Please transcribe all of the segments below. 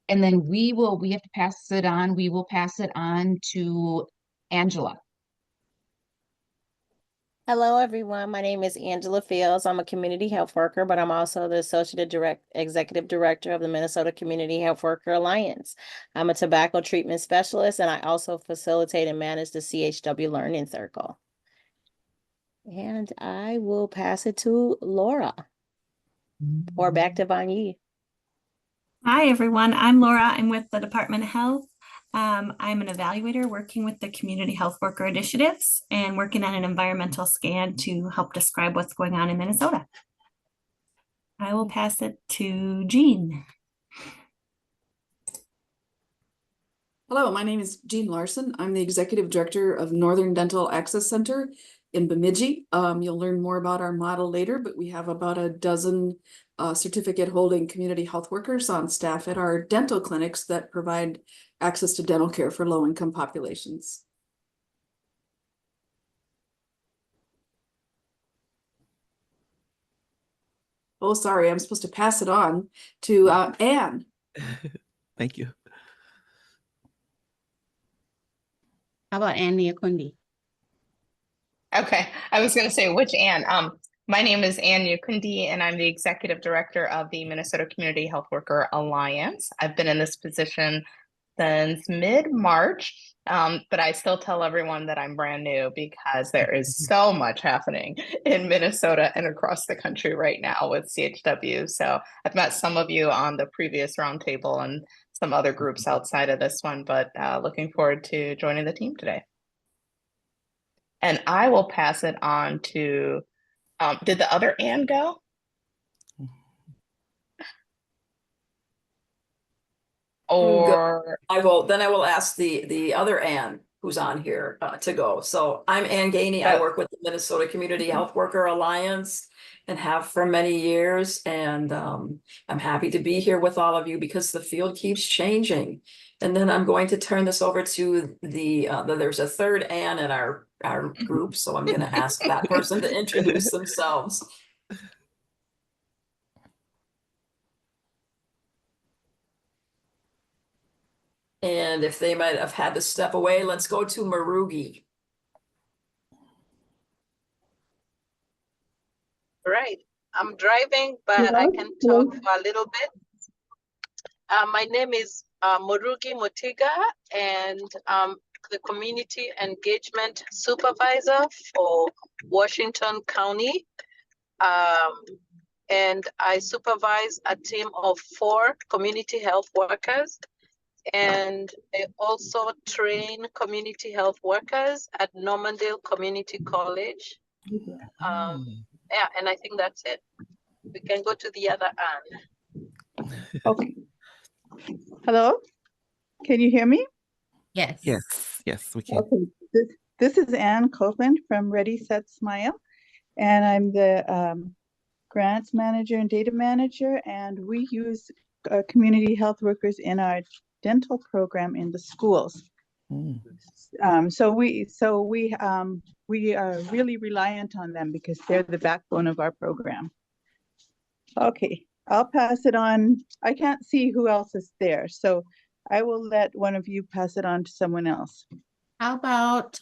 And then we have to pass it on. We will pass it on to Angela. Hello, everyone. My name is Angela Fields. I'm a community health worker, but I'm also the executive director of the Minnesota Community Health Worker Alliance. I'm a tobacco treatment specialist, and I also facilitate and manage the CHW Learning Circle. And I will pass it to Laura, or back to Vanyi. Hi, everyone. I'm Laura. I'm with the Department of Health. I'm an evaluator working with the Community Health Worker Initiatives and working on an environmental scan to help describe what's going on in Minnesota. I will pass it to Jean. Hello, my name is Jean Larson. I'm the Executive Director of Northern Dental Access Center in Bemidji. You'll learn more about our model later, but we have about a dozen certificate holding community health workers on staff at our dental clinics that provide access to dental care for low-income populations. Oh, sorry, I'm supposed to pass it on to Anne. Thank you. How about Anne Niakundi? Okay, I was going to say which Anne. My name is Anne Niakundi, and I'm the Executive Director of the Minnesota Community Health Worker Alliance. I've been in this position since mid-March, but I still tell everyone that I'm brand new because there is so much happening in Minnesota and across the country right now with CHW. So I've met some of you on the previous roundtable and some other groups outside of this one, but looking forward to joining the team today. And I will pass it on to, did the other Anne go? Or I will ask the other Anne who's on here to go. So I'm Anne Gainey. I work with the Minnesota Community Health Worker Alliance and have for many years. And I'm happy to be here with all of you because the field keeps changing. And then I'm going to turn this over to there's a third Anne in our group. So I'm going to ask that person to introduce themselves. And if they might have had to step away, let's go to Marugi. Right. I'm driving, but I can talk for a little bit. My name is Marugi Motiga, and I'm the Community Engagement Supervisor for Washington County. And I supervise a team of 4 community health workers. And I also train community health workers at Normandale Community College. Yeah, and I think that's it. We can go to the other Anne. Okay. Hello? Can you hear me? Yes. Yes, we can. Okay. This is Anne Copeland from Ready, Set, Smile. And I'm the grants manager and data manager. And we use community health workers in our dental program in the schools. So we are really reliant on them because they're the backbone of our program. Okay, I'll pass it on. I can't see who else is there, so I will let one of you pass it on to someone else. How about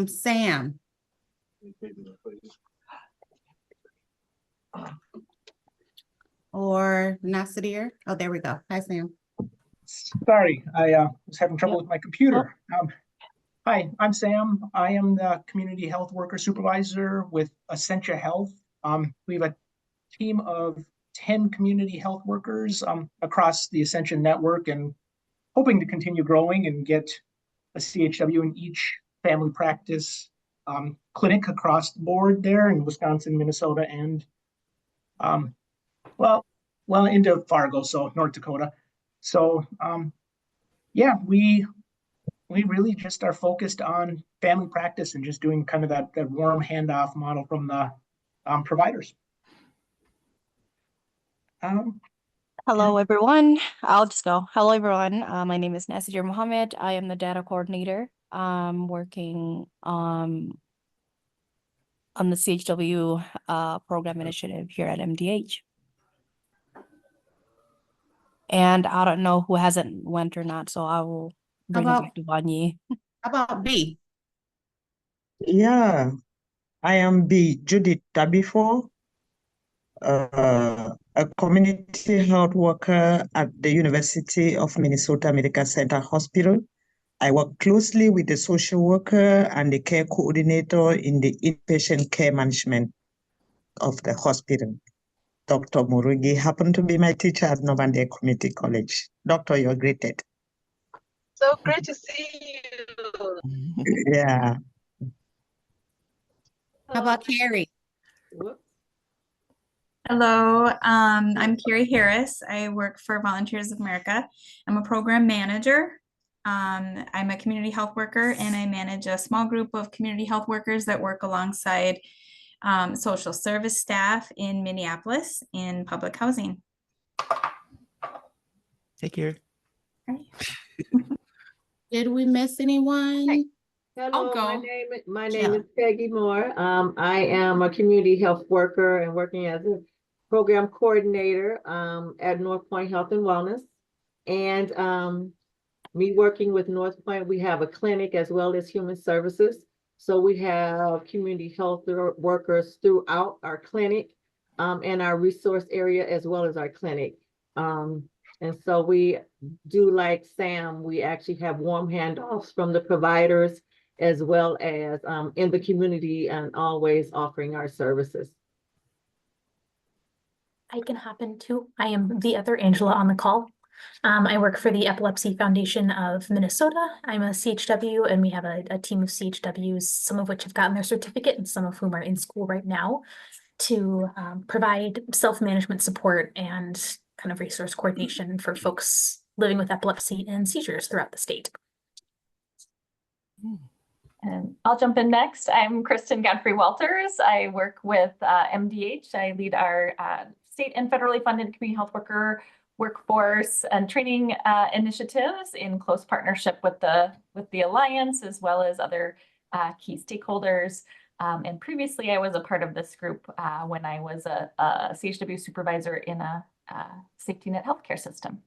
Sam? Or Nasir? Oh, there we go. Hi, Sam. Sorry, I was having trouble with my computer. Hi, I'm Sam. I am the Community Health Worker Supervisor with Essentia Health. We have a team of 10 community health workers across the Essentia network and hoping to continue growing and get a CHW in each family practice clinic across the board there in Wisconsin, Minnesota, and well into Fargo, so North Dakota. So yeah, we really just are focused on family practice and just doing kind of that warm handoff model from the providers. Hello, everyone. I'll just go. Hello, everyone. My name is Nasir Mohammed. I am the data coordinator. Working on the CHW program initiative here at MDH. And I don't know who hasn't went or not, so I will bring it about- back to Vanyi. How about B? Yeah, I am B. Judith Tabifo, a community health worker at the University of Minnesota Medical Center Hospital. I work closely with the social worker and the care coordinator in the inpatient care management of the hospital. Dr. Murugi happened to be my teacher at Novandale Community College. Doctor, you're greeted. So great to see you. Yeah. How about Carrie? Hello, I'm Carrie Harris. I work for Volunteers of America. I'm a program manager. I'm a community health worker and I manage a small group of community health workers that work alongside social service staff in Minneapolis in public housing. Take care. Did we miss anyone? Hello, go. my name is Peggy Moore. I am a community health worker and working as a program coordinator at North Point Health and Wellness. And me working with North Point, we have a clinic as well as human services. So we have community health workers throughout our clinic and our resource area as well as our clinic. And so we do, like Sam, we actually have warm handoffs from the providers as well as in the community and always offering our services. I can hop in too. I am the other Angela on the call. I work for the Epilepsy Foundation of Minnesota. I'm a CHW and we have a team of CHWs, some of which have gotten their certificate and some of whom are in school right now to provide self-management support and kind of resource coordination for folks living with epilepsy and seizures throughout the state. And I'll jump in next. I'm Kristen Godfrey Walters. I work with MDH. I lead our state and federally funded community health worker workforce and training initiatives in close partnership with the Alliance as well as other key stakeholders. And previously I was a part of this group when I was a CHW supervisor in a safety net healthcare system.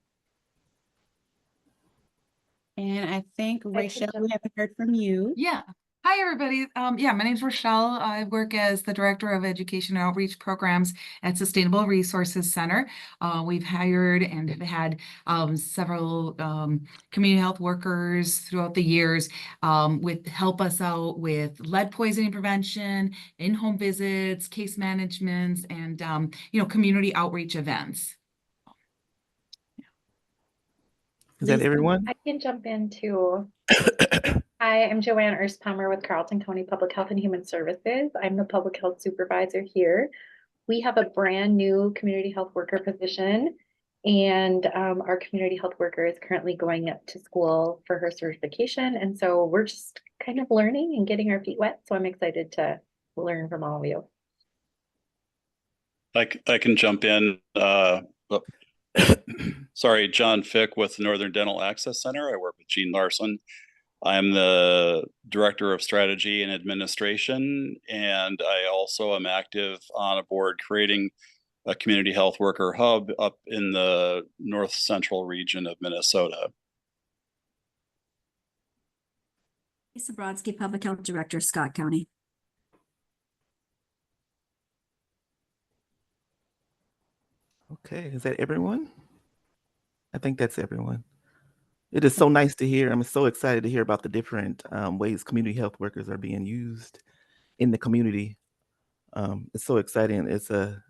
And I think Rachel, we haven't heard from you. Yeah. Hi, everybody. Yeah, my name's Rochelle. I work as the Director of Education and Outreach Programs at Sustainable Resources Center. We've hired and have had several community health workers throughout the years help us out with lead poisoning prevention, in-home visits, case management, and community outreach events. Is that everyone? I can jump in too. Hi, I'm Joanne Erspalmer with Carlton County Public Health and Human Services. I'm the public health supervisor here. We have a brand new community health worker position, and our community health worker is currently going up to school for her certification. And so we're just kind of learning and getting our feet wet. So I'm excited to learn from all of you. I can jump in. Sorry, John Fick with Northern Dental Access Center. I work with Gene Larson. I'm the Director of Strategy and Administration, and I also am active on a board creating a community health worker hub up in the north central region of Minnesota. Lisa Brodsky, Public Health Director, Scott County. Okay, is that everyone? I think that's everyone. It is so nice to hear. I'm so excited to hear about the different ways community health workers are being used in the community. It's so exciting. It's a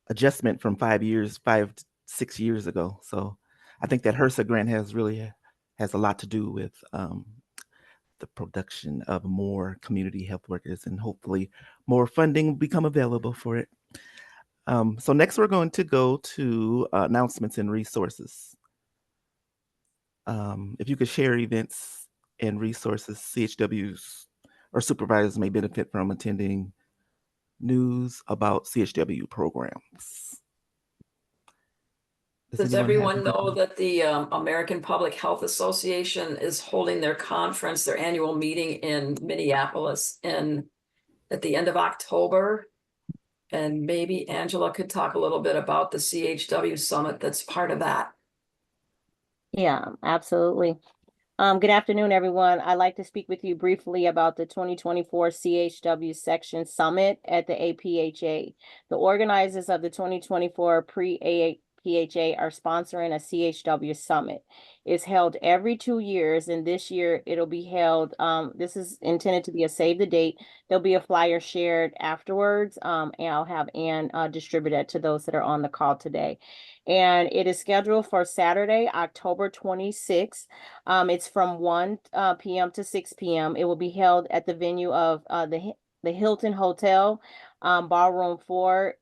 adjustment from 5 to 6 years ago. So I think that HRSA grant has a lot to do with the production of more community health workers, and hopefully more funding will become available for it. So next we're going to go to announcements and resources. If you could share events and resources CHWs or supervisors may benefit from attending, news about CHW programs. Does everyone know that the American Public Health Association is holding their conference, their annual meeting in Minneapolis at the end of October? And maybe Angela could talk a little bit about the CHW summit that's part of that. Yeah, absolutely. Good afternoon, everyone. I'd like to speak with you briefly about the 2024 CHW Section Summit at the APHA. The organizers of the 2024 Pre-APHA are sponsoring a CHW Summit. It's held every 2 years, and this year it'll be held, this is intended to be a save the date. There'll be a flyer shared afterwards, and I'll have Ann distribute it to those that are on the call today. And it is scheduled for Saturday, October 26th. It's from 1 p.m. to 6 p.m. It will be held at the venue of the Hilton Hotel, Ballroom 4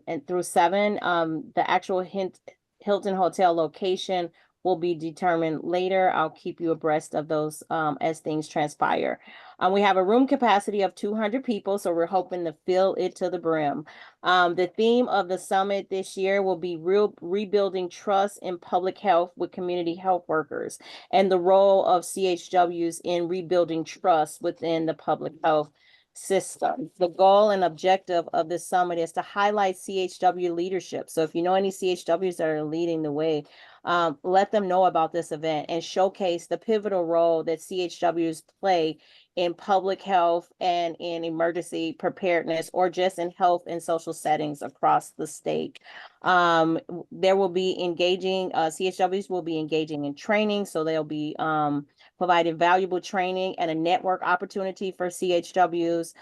and through 7. The actual Hilton Hotel location will be determined later. I'll keep you abreast of those as things transpire. We have a room capacity of 200 people, so we're hoping to fill it to the brim. The theme of the summit this year will be rebuilding trust in public health with community health workers and the role of CHWs in rebuilding trust within the public health system. The goal and objective of this summit is to highlight CHW leadership. So if you know any CHWs that are leading the way, let them know about this event and showcase the pivotal role that CHWs play in public health and in emergency preparedness, or just in health and social settings across the state. There will be engaging, CHWs will be engaging in training, so they'll be providing valuable training and a network opportunity for CHWs.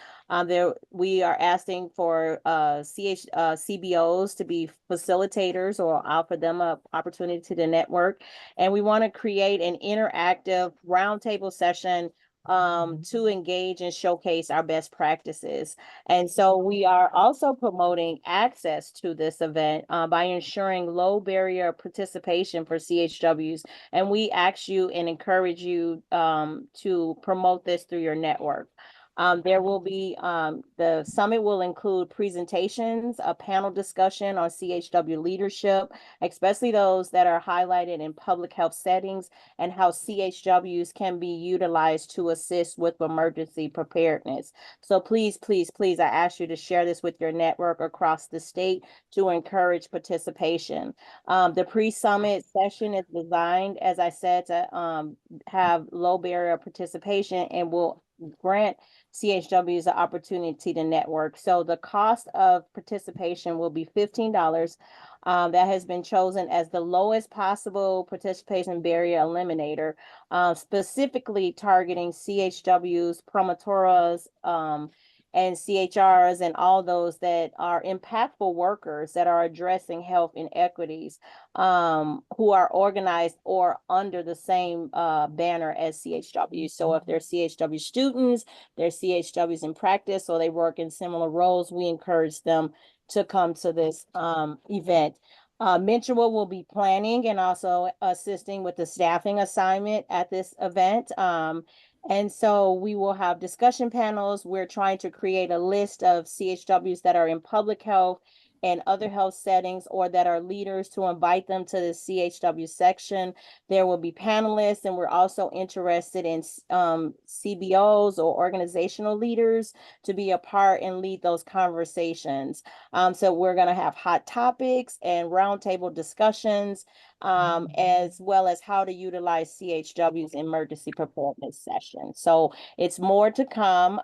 We are asking for CBOs to be facilitators or offer them an opportunity to network. And we want to create an interactive roundtable session to engage and showcase our best practices. And so we are also promoting access to this event by ensuring low barrier participation for CHWs. And we ask you and encourage you to promote this through your network. There will be, the summit will include presentations, a panel discussion on CHW leadership, especially those that are highlighted in public health settings, and how CHWs can be utilized to assist with emergency preparedness. So please, please, please, I ask you to share this with your network across the state to encourage participation. The pre-summit session is designed, as I said, to have low barrier participation and will grant CHWs the opportunity to network. So the cost of participation will be $15. That has been chosen as the lowest possible participation barrier eliminator, specifically targeting CHWs, promotoras, and CHRs, and all those that are impactful workers that are addressing health inequities, who are organized or under the same banner as CHWs. So if they're CHW students, they're CHWs in practice, or they work in similar roles, we encourage them to come to this event. Mentor will be planning and also assisting with the staffing assignment at this event. And so we will have discussion panels. We're trying to create a list of CHWs that are in public health and other health settings, or that are leaders, to invite them to the CHW section. There will be panelists, and we're also interested in CBOs or organizational leaders to be a part and lead those conversations. So we're going to have hot topics and roundtable discussions, as well as how to utilize CHW's emergency preparedness session. So it's more to come.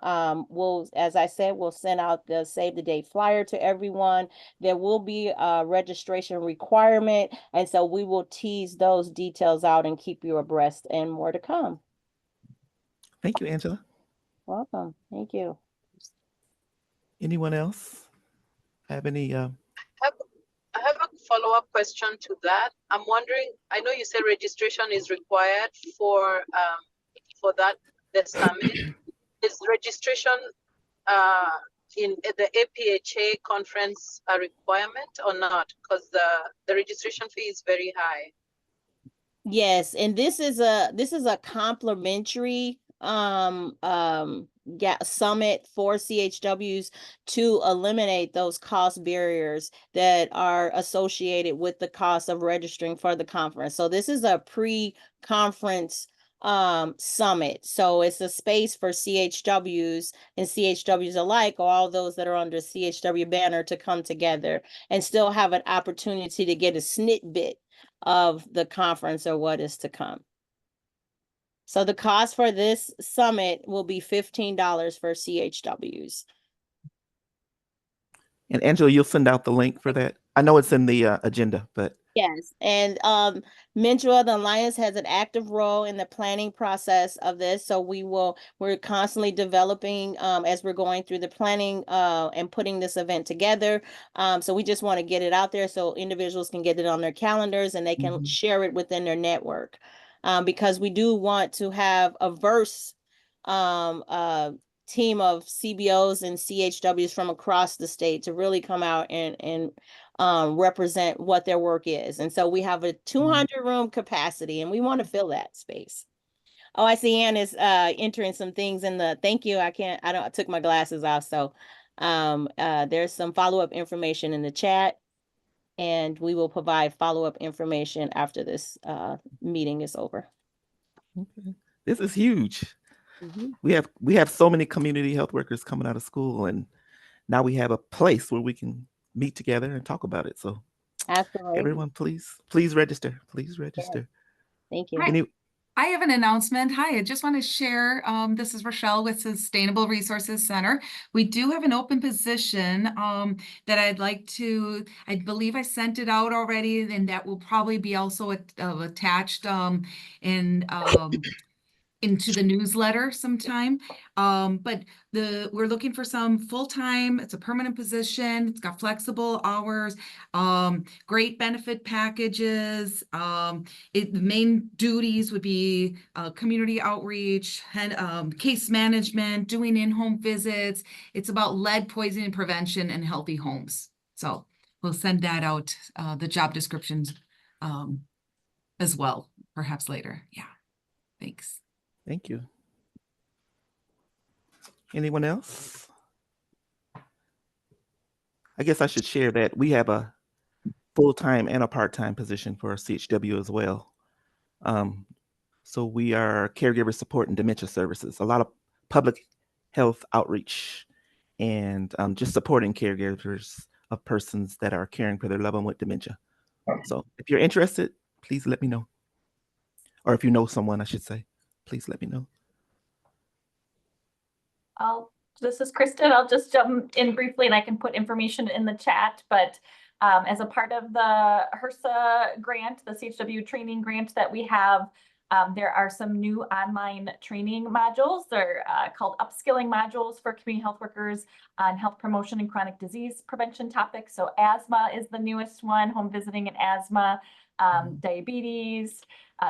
As I said, we'll send out the save the date flyer to everyone. There will be a registration requirement, and so we will tease those details out and keep you abreast, and more to come. Thank you, Angela. Welcome. Thank you. Anyone else have any? I have a follow-up question to that. I'm wondering, I know you said registration is required for the summit. Is registration in the APHA conference a requirement or not? Because the registration fee is very high. Yes, and this is a complimentary summit for CHWs to eliminate those cost barriers that are associated with the cost of registering for the conference. So this is a pre-conference summit. So it's a space for CHWs and CHWs alike, or all those that are under CHW banner, to come together and still have an opportunity to get a snippet of the conference or what is to come. So the cost for this summit will be $15 for CHWs. And Angela, you'll send out the link for that. I know it's in the agenda, but Yes, and Mentor, the Alliance has an active role in the planning process of this. So we're constantly developing as we're going through the planning and putting this event together. So we just want to get it out there so individuals can get it on their calendars and they can share it within their network. Because we do want to have a diverse team of CBOs and CHWs from across the state to really come out and represent what their work is. And so we have a 200 room capacity and we want to fill that space. Oh, I see Ann is entering some things in the, thank you. I took my glasses off. So there's some follow-up information in the chat and we will provide follow-up information after this meeting is over. Okay. This is huge. We have so many community health workers coming out of school, and now we have a place where we can meet together and talk about it. So absolutely, everyone, please register. Please register. Thank you. Hi. I have an announcement. Hi, I just want to share, this is Rochelle with Sustainable Resources Center. We do have an open position that I believe I sent it out already, and that will probably be also attached into the newsletter sometime. But we're looking for some full-time, it's a permanent position, it's got flexible hours, great benefit packages. The main duties would be community outreach, and case management, doing in-home visits. It's about lead poisoning prevention and healthy homes. So we'll send that out, the job descriptions as well, perhaps later. Yeah, thanks. Thank you. Anyone else? I guess I should share that we have a full-time and a part-time position for CHW as well. So we are caregiver support and dementia services, a lot of public health outreach and just supporting caregivers of persons that are caring for their loved one with dementia. So if you're interested, please let me know. Or if you know someone, I should say, please let me know. This is Kristen. I'll just jump in briefly and I can put information in the chat, but as a part of the HRSA grant, the CHW training grant that we have, there are some new online training modules. They're called upskilling modules for community health workers on health promotion and chronic disease prevention topics. So asthma is the newest one, home visiting and asthma, diabetes,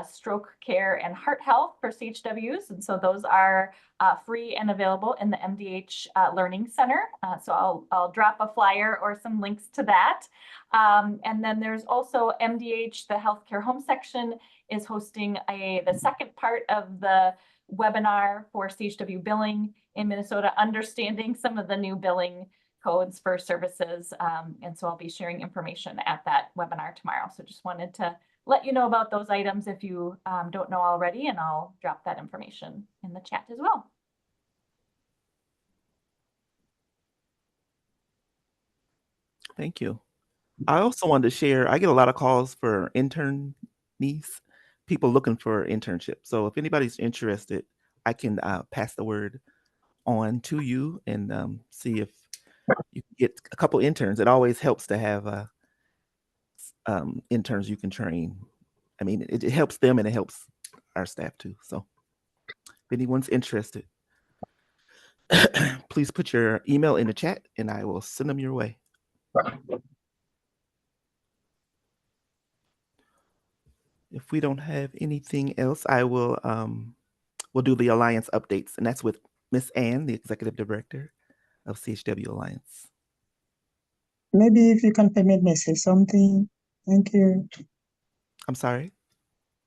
stroke care, and heart health for CHWs. And so those are free and available in the MDH Learning Center. So I'll drop a flyer or some links to that. And then there's also MDH, the healthcare home section, is hosting the second part of the webinar for CHW billing in Minnesota, understanding some of the new billing codes for services. And so I'll be sharing information at that webinar tomorrow. So just wanted to let you know about those items if you don't know already, and I'll drop that information in the chat as well. Thank you. I also wanted to share, I get a lot of calls for internees, people looking for internship. So if anybody's interested, I can pass the word on to you and see if you can get a couple interns. It always helps to have interns you can train. I mean, it helps them and it helps our staff too. So if anyone's interested, please put your email in the chat and I will send them your way. If we don't have anything else, I will we'll do the Alliance updates, and that's with Miss Ann, the Executive Director of CHW Alliance. Maybe if you can permit me say something. Thank you. I'm sorry?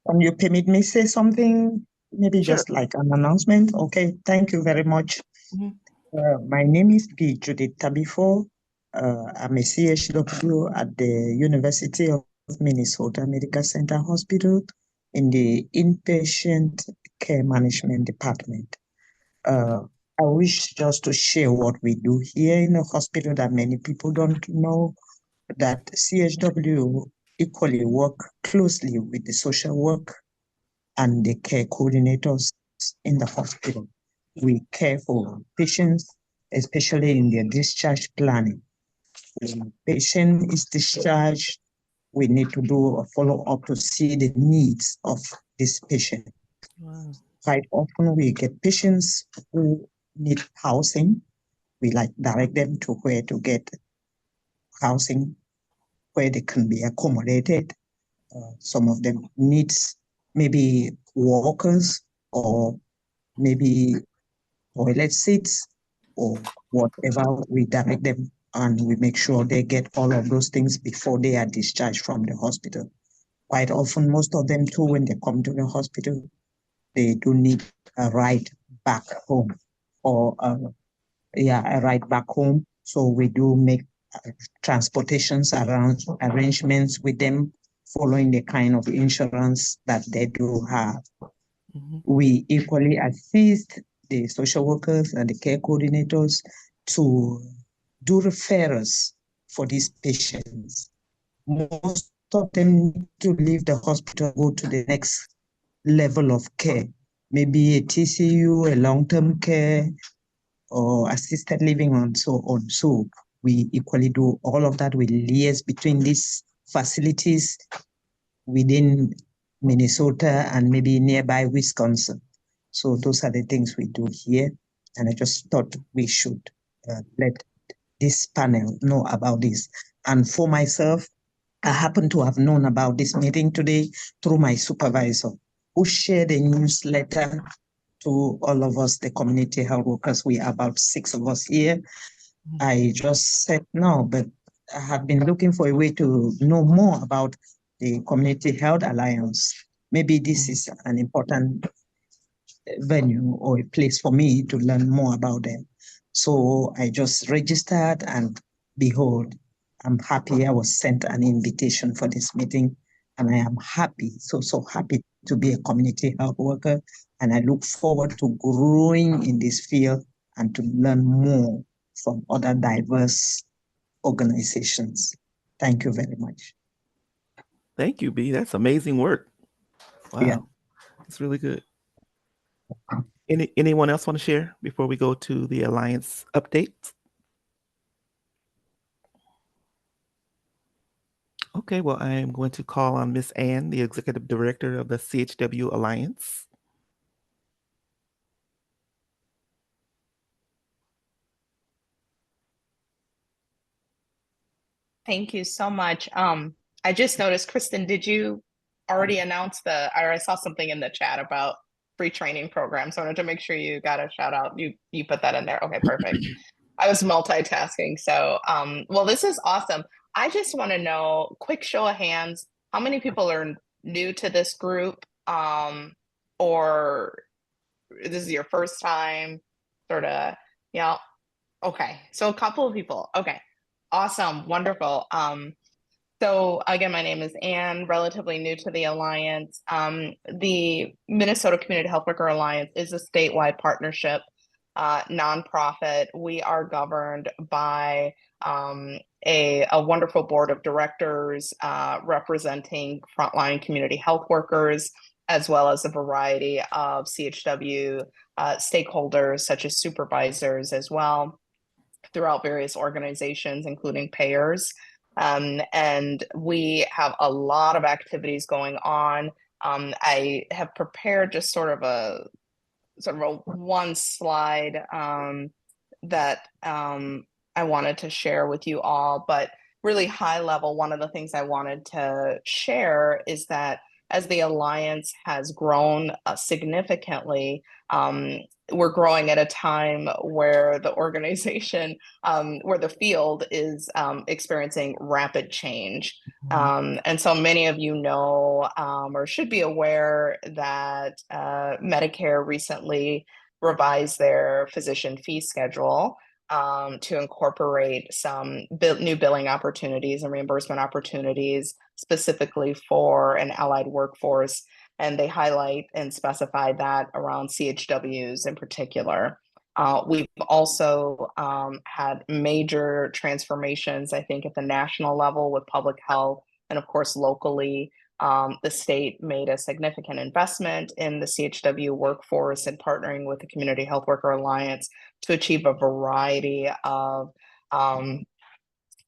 Can you permit me say something? Maybe Sure. just like an announcement. Okay, thank you very much. My name is P. Judith Tabifo. I'm a CHW at the University of Minnesota Medical Center Hospital in the Inpatient Care Management Department. I wish just to share what we do here in the hospital that many people don't know, that CHW equally work closely with the social work and the care coordinators in the hospital. We care for patients, especially in their discharge planning. When a patient is discharged, we need to do a follow-up to see the needs of this patient. Wow. Quite often we get patients who need housing. We direct them to where to get housing, where they can be accommodated. Some of them needs maybe walkers or maybe toilet seats or whatever. We direct them and we make sure they get all of those things before they are discharged from the hospital. Quite often, most of them too, when they come to the hospital, they do need a ride back home or a ride back home. So we do make transportations arrangements with them, following the kind of insurance that they do have. We equally assist the social workers and the care coordinators to do referrals for these patients. Most of them need to leave the hospital, go to the next level of care, maybe a TCU, a long-term care, or assisted living, and so on. So we equally do all of that. We liaise between these facilities within Minnesota and maybe nearby Wisconsin. So those are the things we do here. And I just thought we should let this panel know about this. And for myself, I happen to have known about this meeting today through my supervisor, who shared a newsletter to all of us, the community health workers. We are about 6 of us here. I just said no, but I have been looking for a way to know more about the Community Health Alliance. Maybe this is an important venue or a place for me to learn more about them. So I just registered, and behold, I'm happy I was sent an invitation for this meeting, and I am happy, so happy to be a community health worker. And I look forward to growing in this field and to learn more from other diverse organizations. Thank you very much. Thank you, B. That's amazing work. Wow. Yeah. It's really good. Anyone else want to share before we go to the Alliance updates? Okay, well, I am going to call on Miss Ann, the Executive Director of the CHW Alliance. Thank you so much. I just noticed, Kristen, did you already announce or I saw something in the chat about free training programs. So I wanted to make sure you got a shout out. You put that in there. Okay, perfect. I was multitasking. So, well, this is awesome. I just want to know, quick show of hands, how many people are new to this group? Or this is your first time, sort of, yeah. Okay, so a couple of people. Okay, awesome, wonderful. So again, my name is Ann, relatively new to the Alliance. The Minnesota Community Health Worker Alliance is a statewide partnership, nonprofit. We are governed by a wonderful board of directors representing frontline community health workers, as well as a variety of CHW stakeholders, such as supervisors as well, throughout various organizations, including payers. And we have a lot of activities going on. I have prepared just sort of a one slide that I wanted to share with you all, but really high level, one of the things I wanted to share is that as the Alliance has grown significantly, we're growing at a time where the organization, where the field is experiencing rapid change. And so many of you know, or should be aware that Medicare recently revised their physician fee schedule to incorporate some new billing opportunities and reimbursement opportunities specifically for an allied workforce. And they highlight and specify that around CHWs in particular. We've also had major transformations, I think, at the national level with public health And of course, locally, the state made a significant investment in the CHW workforce and partnering with the Community Health Worker Alliance to achieve a variety of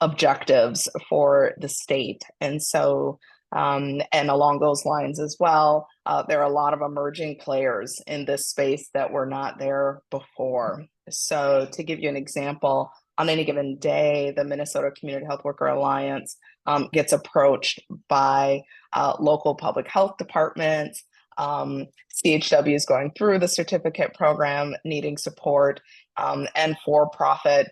objectives for the state. And so, and along those lines as well, there are a lot of emerging players in this space that were not there before. So to give you an example, on any given day, the Minnesota Community Health Worker Alliance gets approached by local public health departments, CHW is going through the certificate program, needing support, and for-profit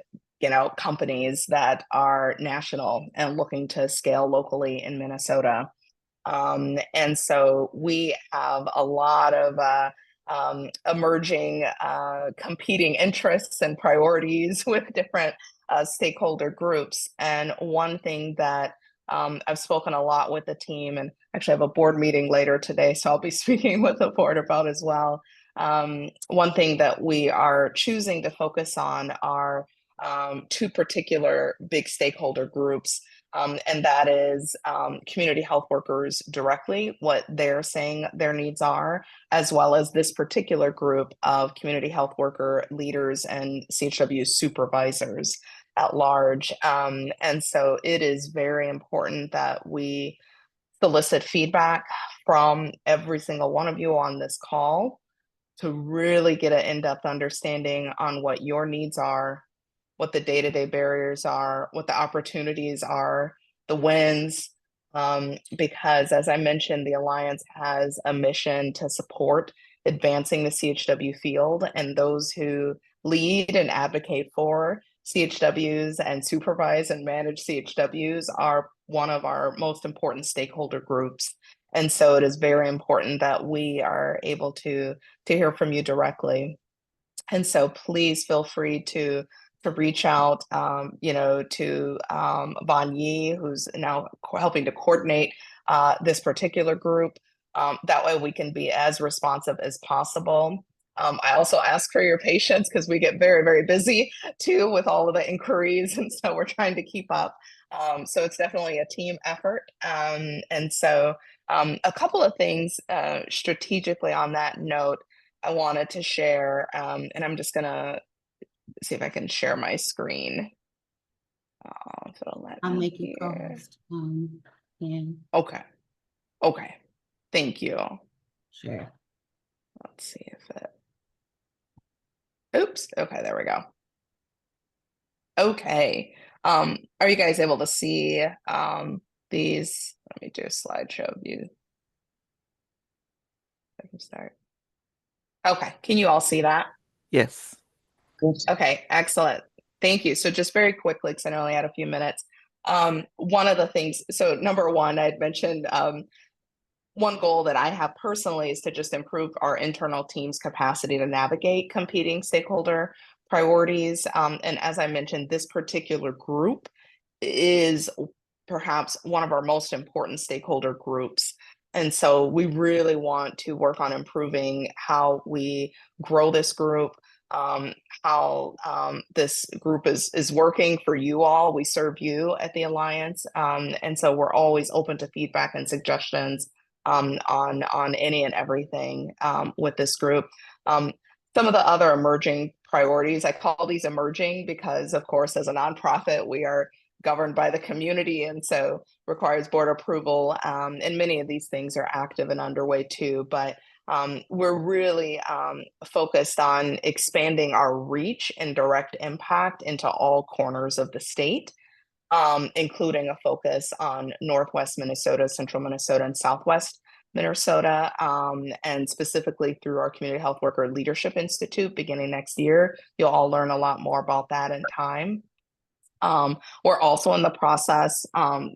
companies that are national and looking to scale locally in Minnesota. And so we have a lot of emerging competing interests and priorities with different stakeholder groups. And one thing that I've spoken a lot with the team, and actually have a board meeting later today, so I'll be speaking with the board about as well. One thing that we are choosing to focus on are two particular big stakeholder groups, and that is community health workers directly, what they're saying their needs are, as well as this particular group of community health worker leaders and CHW supervisors at large. And so it is very important that we solicit feedback from every single one of you on this call to really get an in-depth understanding on what your needs are, what the day-to-day barriers are, what the opportunities are, the wins, because as I mentioned, the Alliance has a mission to support advancing the CHW field, and those who lead and advocate for CHWs and supervise and manage CHWs are one of our most important stakeholder groups. And so it is very important that we are able to hear from you directly. And so please feel free to reach out, to Von Yee, who's now helping to coordinate this particular group. That way we can be as responsive as possible. I also ask for your patience because we get very, very busy too with all of the inquiries. And so we're trying to keep up. So it's definitely a team effort. And so a couple of things strategically on that note, I wanted to share, and I'm just going to see if I can share my screen. If it'll let I'll me make you here. co-host. Yeah, Okay. Thank you. sure. Let's see if it. Oops. Okay, there we go. Okay. Are you guys able to see these? Let me do a slideshow view. I can start. Okay, can you all see that? Yes. Okay, excellent. Thank you. So just very quickly, because I know I only had a few minutes. One of the things, so number one, I had mentioned one goal that I have personally is to just improve our internal team's capacity to navigate competing stakeholder priorities. And as I mentioned, this particular group is perhaps one of our most important stakeholder groups. And so we really want to work on improving how we grow this group, how this group is working for you all. We serve you at the Alliance. And so we're always open to feedback and suggestions on any and everything with this group. Some of the other emerging priorities, I call these emerging because, of course, as a nonprofit, we are governed by the community and so requires board approval. And many of these things are active and underway too, but we're really focused on expanding our reach and direct impact into all corners of the state, including a focus on Northwest Minnesota, Central Minnesota, and Southwest Minnesota, and specifically through our Community Health Worker Leadership Institute beginning next year. You'll all learn a lot more about that in time. We're also in the process,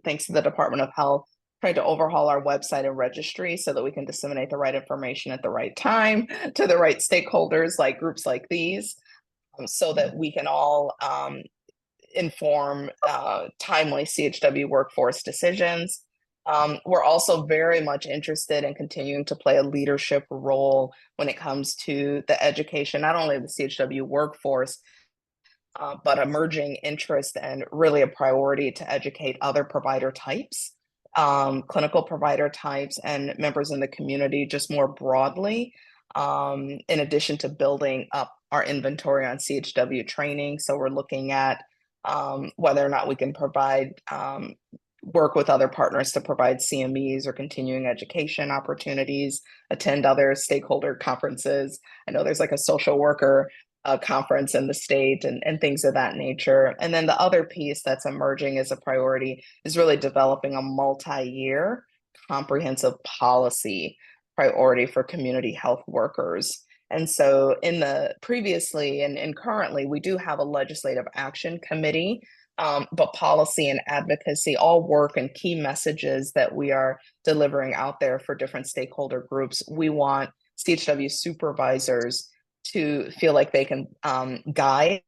thanks to the Department of Health, trying to overhaul our website and registry so that we can disseminate the right information at the right time to the right stakeholders, like groups like these, so that we can all inform timely CHW workforce decisions. We're also very much interested in continuing to play a leadership role when it comes to the education, not only of the CHW workforce, but emerging interest and really a priority to educate other provider types clinical provider types, and members in the community just more broadly, in addition to building up our inventory on CHW training. So we're looking at whether or not we can provide work with other partners to provide CMEs or continuing education opportunities, attend other stakeholder conferences. I know there's like a social worker conference in the state and things of that nature. And then the other piece that's emerging as a priority is really developing a multi-year comprehensive policy priority for community health workers. And so in the previously and currently, we do have a legislative action committee, but policy and advocacy all work and key messages that we are delivering out there for different stakeholder groups. We want CHW supervisors to feel like they can guide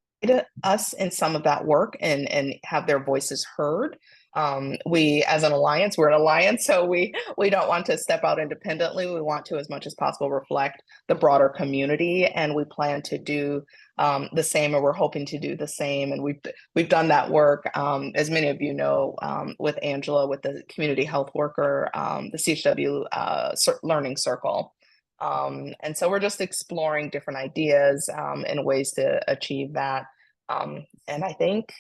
us in some of that work and have their voices heard. We, as an alliance, we're an alliance, so we don't want to step out independently. We want to, as much as possible, reflect the broader community, and we plan to do the same, or we're hoping to do the same. And we've done that work, as many of you know, with Angela, with the community health worker, the CHW Learning Circle. And so we're just exploring different ideas and ways to achieve that. And I think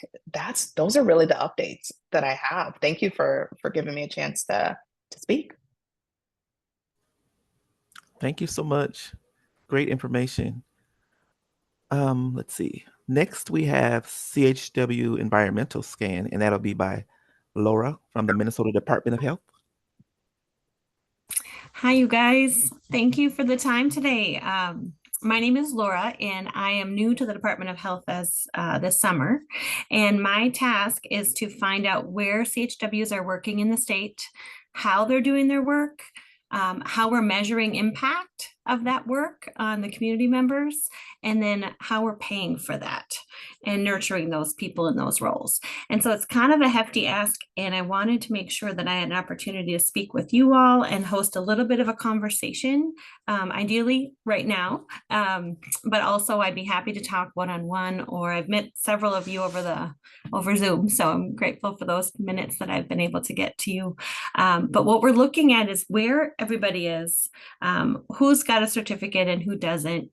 those are really the updates that I have. Thank you for giving me a chance to speak. Thank you so much. Great information. Let's see. Next, we have CHW Environmental Scan, and that'll be by Laura from the Minnesota Department of Health. Hi, you guys. Thank you for the time today. My name is Laura, and I am new to the Department of Health as this summer. And my task is to find out where CHWs are working in the state, how they're doing their work, how we're measuring impact of that work on the community members, and then how we're paying for that and nurturing those people in those roles. And so it's kind of a hefty ask, and I wanted to make sure that I had an opportunity to speak with you all and host a little bit of a conversation, ideally right now, but also I'd be happy to talk one-on-one, or I've met several of you over Zoom, so I'm grateful for those minutes that I've been able to get to you. But what we're looking at is where everybody is, who's got a certificate and who doesn't,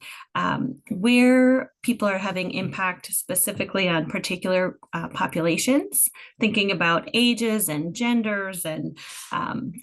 where people are having impact specifically on particular populations, thinking about ages and genders and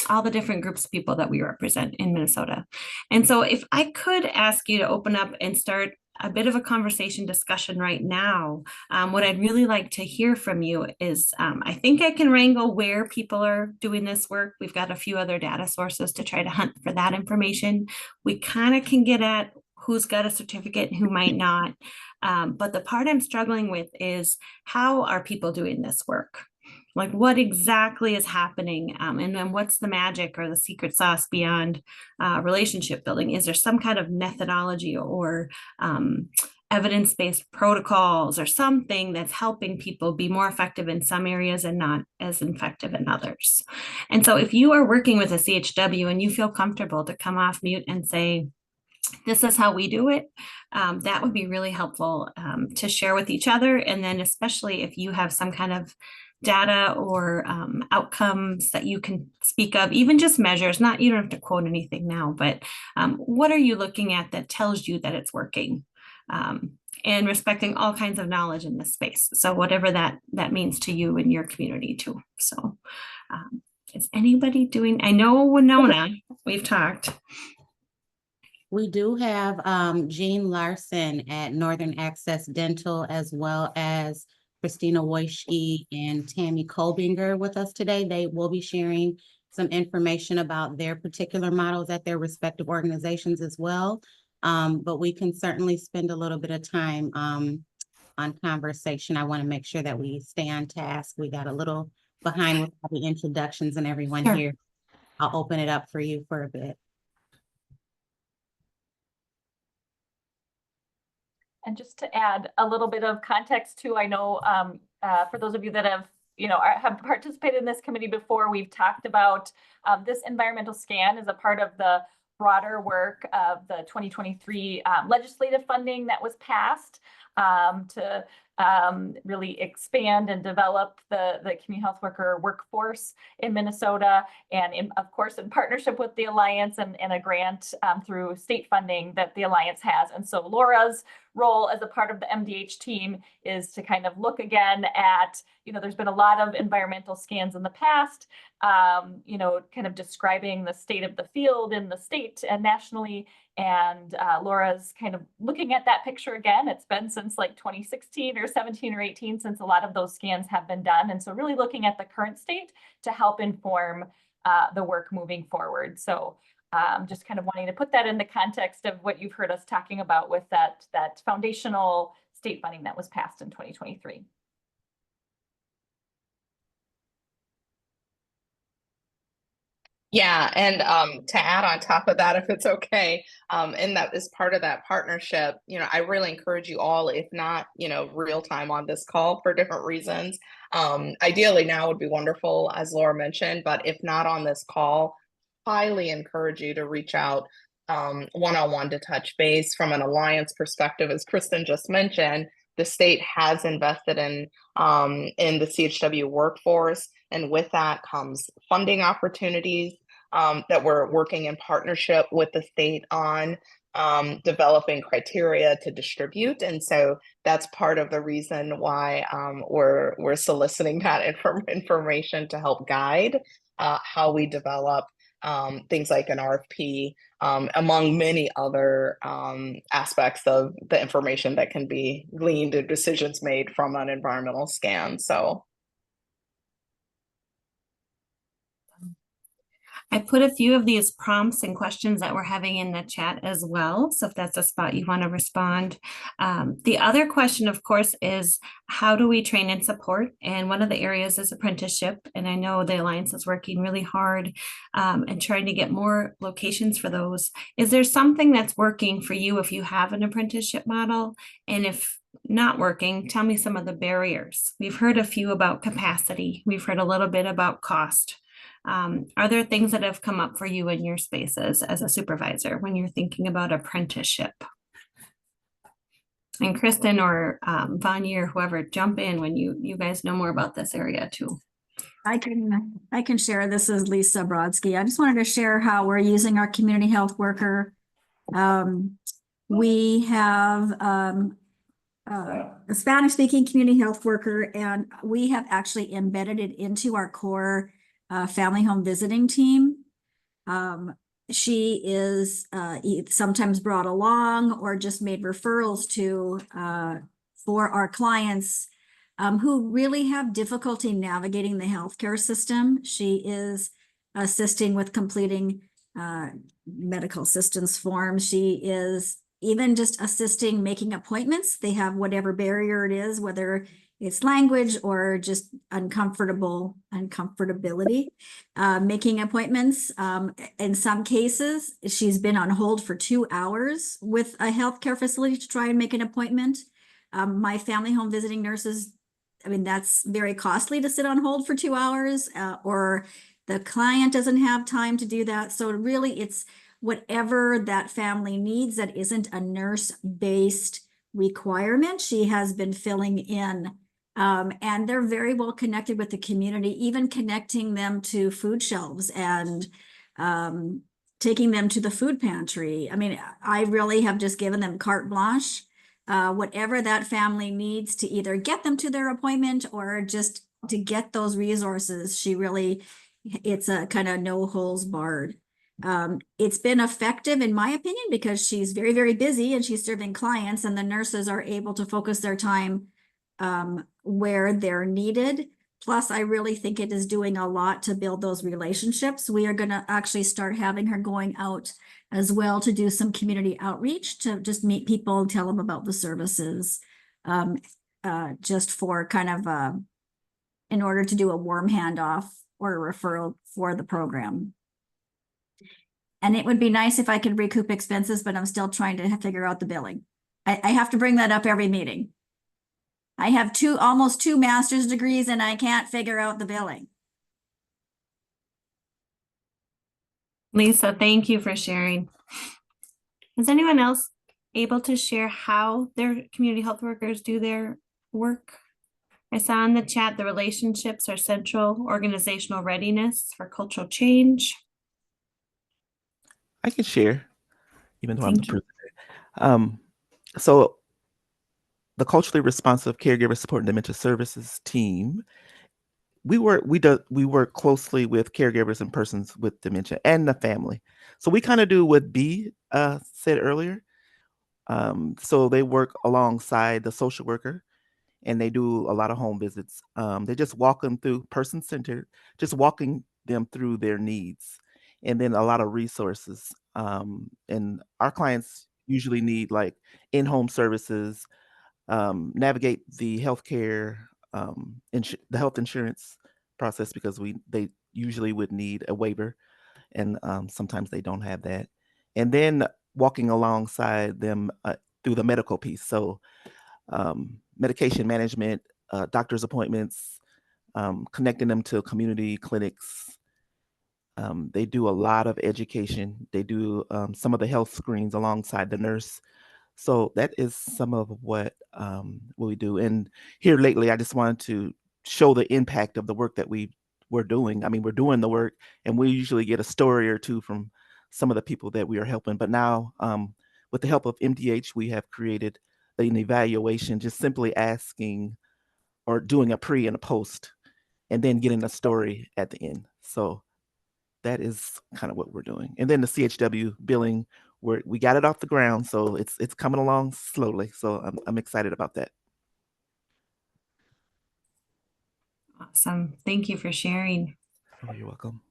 all the different groups of people that we represent in Minnesota. And so if I could ask you to open up and start a bit of a conversation discussion right now, what I'd really like to hear from you is, I think I can wrangle where people are doing this work. We've got a few other data sources to try to hunt for that information. We kind of can get at who's got a certificate and who might not. But the part I'm struggling with is, how are people doing this work? Like, what exactly is happening? And then what's the magic or the secret sauce beyond relationship building? Is there some kind of methodology or evidence-based protocols or something that's helping people be more effective in some areas and not as effective in others? And so if you are working with a CHW and you feel comfortable to come off mute and say, this is how we do it, that would be really helpful to share with each other. And then especially if you have some kind of data or outcomes that you can speak of, even just measures, you don't have to quote anything now, but what are you looking at that tells you that it's working? And respecting all kinds of knowledge in this space. So whatever that means to you and your community too. So is anybody doing, I know Winona, we've talked. We do have Jean Larson at Northern Access Dental, as well as Christina Wojcicki and Tammy Kolbinger with us today. They will be sharing some information about their particular models at their respective organizations as well. But we can certainly spend a little bit of time on conversation. I want to make sure that we stay on task. We got a little behind with all the introductions and everyone Sure. here. I'll open it up for you for a bit. And just to add a little bit of context too, I know for those of you that have participated in this committee before, we've talked about this environmental scan as a part of the broader work of the 2023 legislative funding that was passed. to really expand and develop the community health worker workforce in Minnesota, and of course in partnership with the Alliance and a grant through state funding that the Alliance has. And so Laura's role as a part of the MDH team is to kind of look again at, there's been a lot of environmental scans in the past, kind of describing the state of the field in the state and nationally. And Laura's kind of looking at that picture again. It's been since like 2016 or 17 or 18 since a lot of those scans have been done. And so really looking at the current state to help inform the work moving forward. So just kind of wanting to put that in the context of what you've heard us talking about with that foundational state funding that was passed in 2023. Yeah, and to add on top of that, if it's okay, and that is part of that partnership, I really encourage you all, if not, real time on this call for different reasons. Ideally now would be wonderful, as Laura mentioned, but if not on this call, highly encourage you to reach out one-on-one to touch base from an Alliance perspective. As Kristen just mentioned, the state has invested in the CHW workforce, and with that comes funding opportunities that we're working in partnership with the state on developing criteria to distribute. And so that's part of the reason why we're soliciting that information to help guide how we develop things like an RFP, among many other aspects of the information that can be gleaned and decisions made from an environmental scan. So I put a few of these prompts and questions that we're having in the chat as well. So if that's a spot you want to respond. The other question, of course, is how do we train and support? And one of the areas is apprenticeship. And I know the Alliance is working really hard and trying to get more locations for those. Is there something that's working for you if you have an apprenticeship model? And if not working, tell me some of the barriers. We've heard a few about capacity. We've heard a little bit about cost. Are there things that have come up for you in your spaces as a supervisor when you're thinking about apprenticeship? And Kristen or Vanya or whoever, jump in when you guys know more about this area too. I can share. This is Lisa Brodsky. I just wanted to share how we're using our community health worker. We have a Spanish-speaking community health worker, and we have actually embedded it into our core family home visiting team. She is sometimes brought along or just made referrals to for our clients who really have difficulty navigating the healthcare system. She is assisting with completing medical assistance forms. She is even just assisting making appointments. They have whatever barrier it is, whether it's language or just uncomfortability, making appointments. In some cases, she's been on hold for 2 hours with a healthcare facility to try and make an appointment. My family home visiting nurses, that's very costly to sit on hold for 2 hours, or the client doesn't have time to do that. So really it's whatever that family needs that isn't a nurse-based requirement, she has been filling in. And they're very well connected with the community, even connecting them to food shelves and taking them to the food pantry. I really have just given them carte blanche, whatever that family needs to either get them to their appointment or just to get those resources. It's a kind of no holes barred. It's been effective in my opinion because she's very, very busy and she's serving clients, and the nurses are able to focus their time where they're needed. Plus, I really think it is doing a lot to build those relationships. We are going to actually start having her going out as well to do some community outreach, to just meet people and tell them about the services, just for kind of in order to do a warm handoff or a referral for the program. And it would be nice if I could recoup expenses, but I'm still trying to figure out the billing. I have to bring that up every meeting. I have almost two master's degrees and I can't figure out the billing. Lisa, thank you for sharing. Does anyone else able to share how their community health workers do their work? I saw in the chat the relationships are central organizational readiness for cultural change. I can share, even though I'm the Thank you. president. So the culturally responsive caregiver support and dementia services team, we work closely with caregivers and persons with dementia and the family. So we kind of do what B said earlier. So they work alongside the social worker, and they do a lot of home visits. They just walk them through person-centered, just walking them through their needs, and then a lot of resources. And our clients usually need like in-home services, navigate the healthcare, the health insurance process, because they usually would need a waiver, and sometimes they don't have that. And then walking alongside them through the medical piece. So medication management, doctor's appointments, connecting them to community clinics. They do a lot of education. They do some of the health screens alongside the nurse. So that is some of what we do. And here lately, I just wanted to show the impact of the work that we're doing. I mean, we're doing the work, and we usually get a story or two from some of the people that we are helping. But now, with the help of MDH, we have created an evaluation, just simply asking or doing a pre and a post, and then getting a story at the end. So that is kind of what we're doing. And then the CHW billing, we got it off the ground, so it's coming along slowly. So I'm excited about that. Awesome. Thank you for sharing. Oh, you're welcome.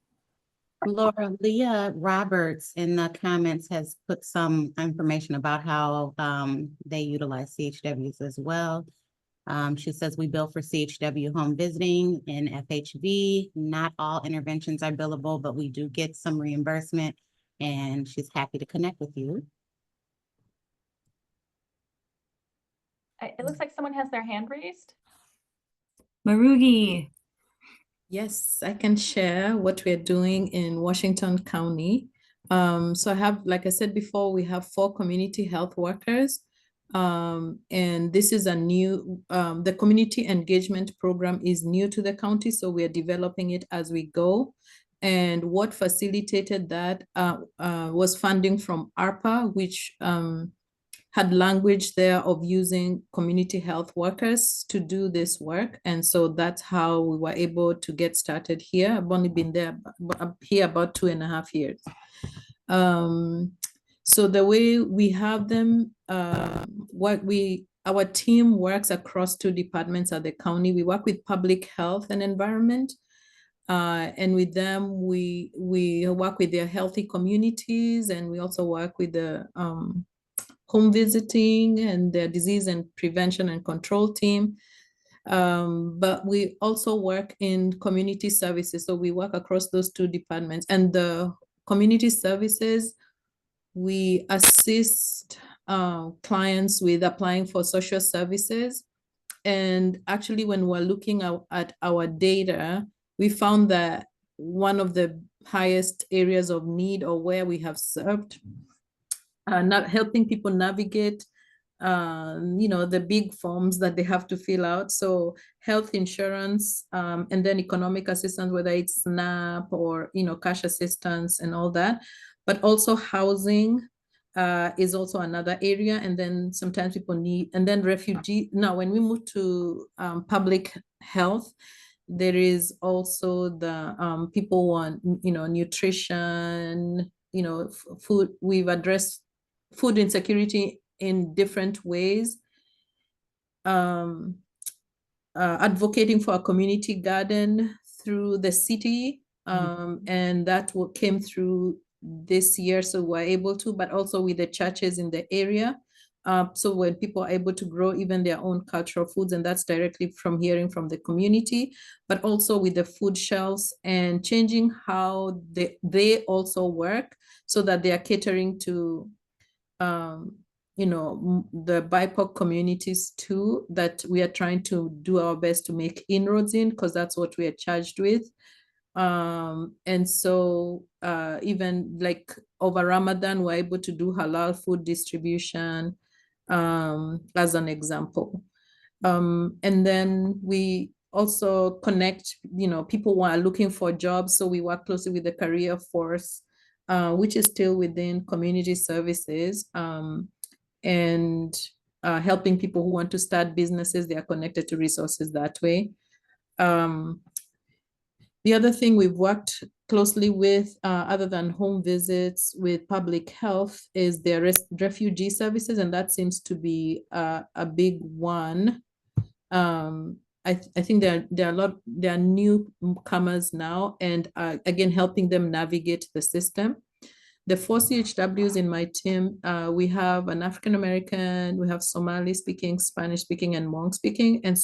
Laura, Leah Roberts in the comments has put some information about how they utilize CHWs as well. She says we bill for CHW home visiting and FHV. Not all interventions are billable, but we do get some reimbursement, and she's happy to connect with you. It looks like someone has their hand raised. Marugi. Yes, I can share what we're doing in Washington County. So I have, like I said before, we have 4 community health workers. And this is a new, the community engagement program is new to the county, so we are developing it as we go. And what facilitated that was funding from ARPA, which had language there of using community health workers to do this work. And so that's how we were able to get started here. I've only been there here about 2.5 years. So the way we have them, our team works across 2 departments at the county. We work with public health and environment. And with them, we work with their healthy communities, and we also work with the home visiting and the disease and prevention and control team. But we also work in community services. So we work across those 2 departments. And the community services, we assist clients with applying for social services. And actually, when we're looking at our data, we found that one of the highest areas of need, or where we have served, not helping people navigate, the big forms that they have to fill out. So health insurance, and then economic assistance, whether it's SNAP or, cash assistance and all that, but also housing is also another area. And then sometimes people need, and then refugee. Now, when we move to public health, there is also the people want, nutrition, food. We've addressed food insecurity in different ways. Advocating for a community garden through the city, and that came through this year, so we're able to, but also with the churches in the area. So when people are able to grow even their own cultural foods, and that's directly from hearing from the community, but also with the food shelves and changing how they also work, so that they are catering to the BIPOC communities too, that we are trying to do our best to make inroads in, because that's what we are charged with. And so even like over Ramadan, we're able to do halal food distribution as an example. And then we also connect, people who are looking for jobs. So we work closely with the career force, which is still within community services, and helping people who want to start businesses. They are connected to resources that way. The other thing we've worked closely with, other than home visits with public health, is their refugee services, and that seems to be a big one. I think there are newcomers now, and again, helping them navigate the system. The 4 CHWs in my team, we have an African American, we have Somali speaking, Spanish speaking, and Hmong speaking, and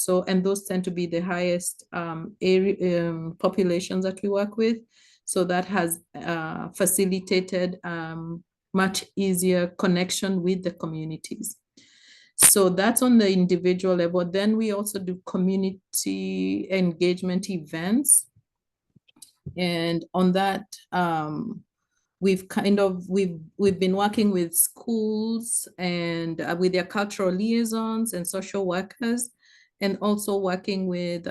those tend to be the highest populations that we work with. So that has facilitated much easier connection with the communities. So that's on the individual level. Then we also do community engagement events, and on that, we've been working with schools and with their cultural liaisons and social workers, and also working with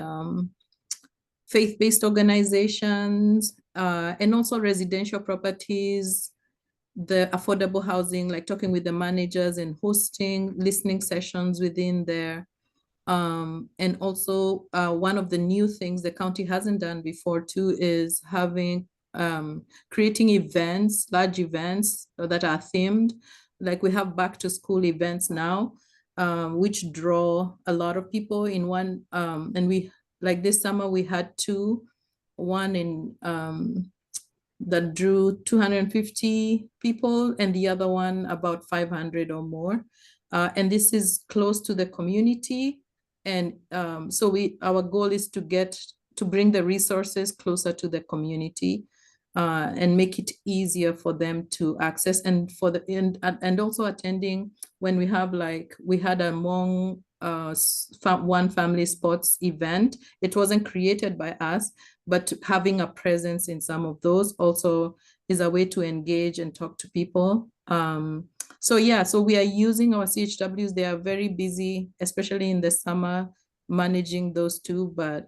faith-based organizations, and also residential properties, the affordable housing, like talking with the managers and hosting listening sessions within there. And also one of the new things the county hasn't done before too is creating events, large events that are themed. Like we have back to school events now, which draw a lot of people in one. And we, like this summer, we had two, one in that drew 250 people, and the other one about 500 or more. And this is close to the community. And so our goal is to bring the resources closer to the community, and make it easier for them to access, and also attending when we have, like, we had a Hmong one family sports event. It wasn't created by us, but having a presence in some of those also is a way to engage and talk to people. So yeah, so we are using our CHWs. They are very busy, especially in the summer, managing those two, but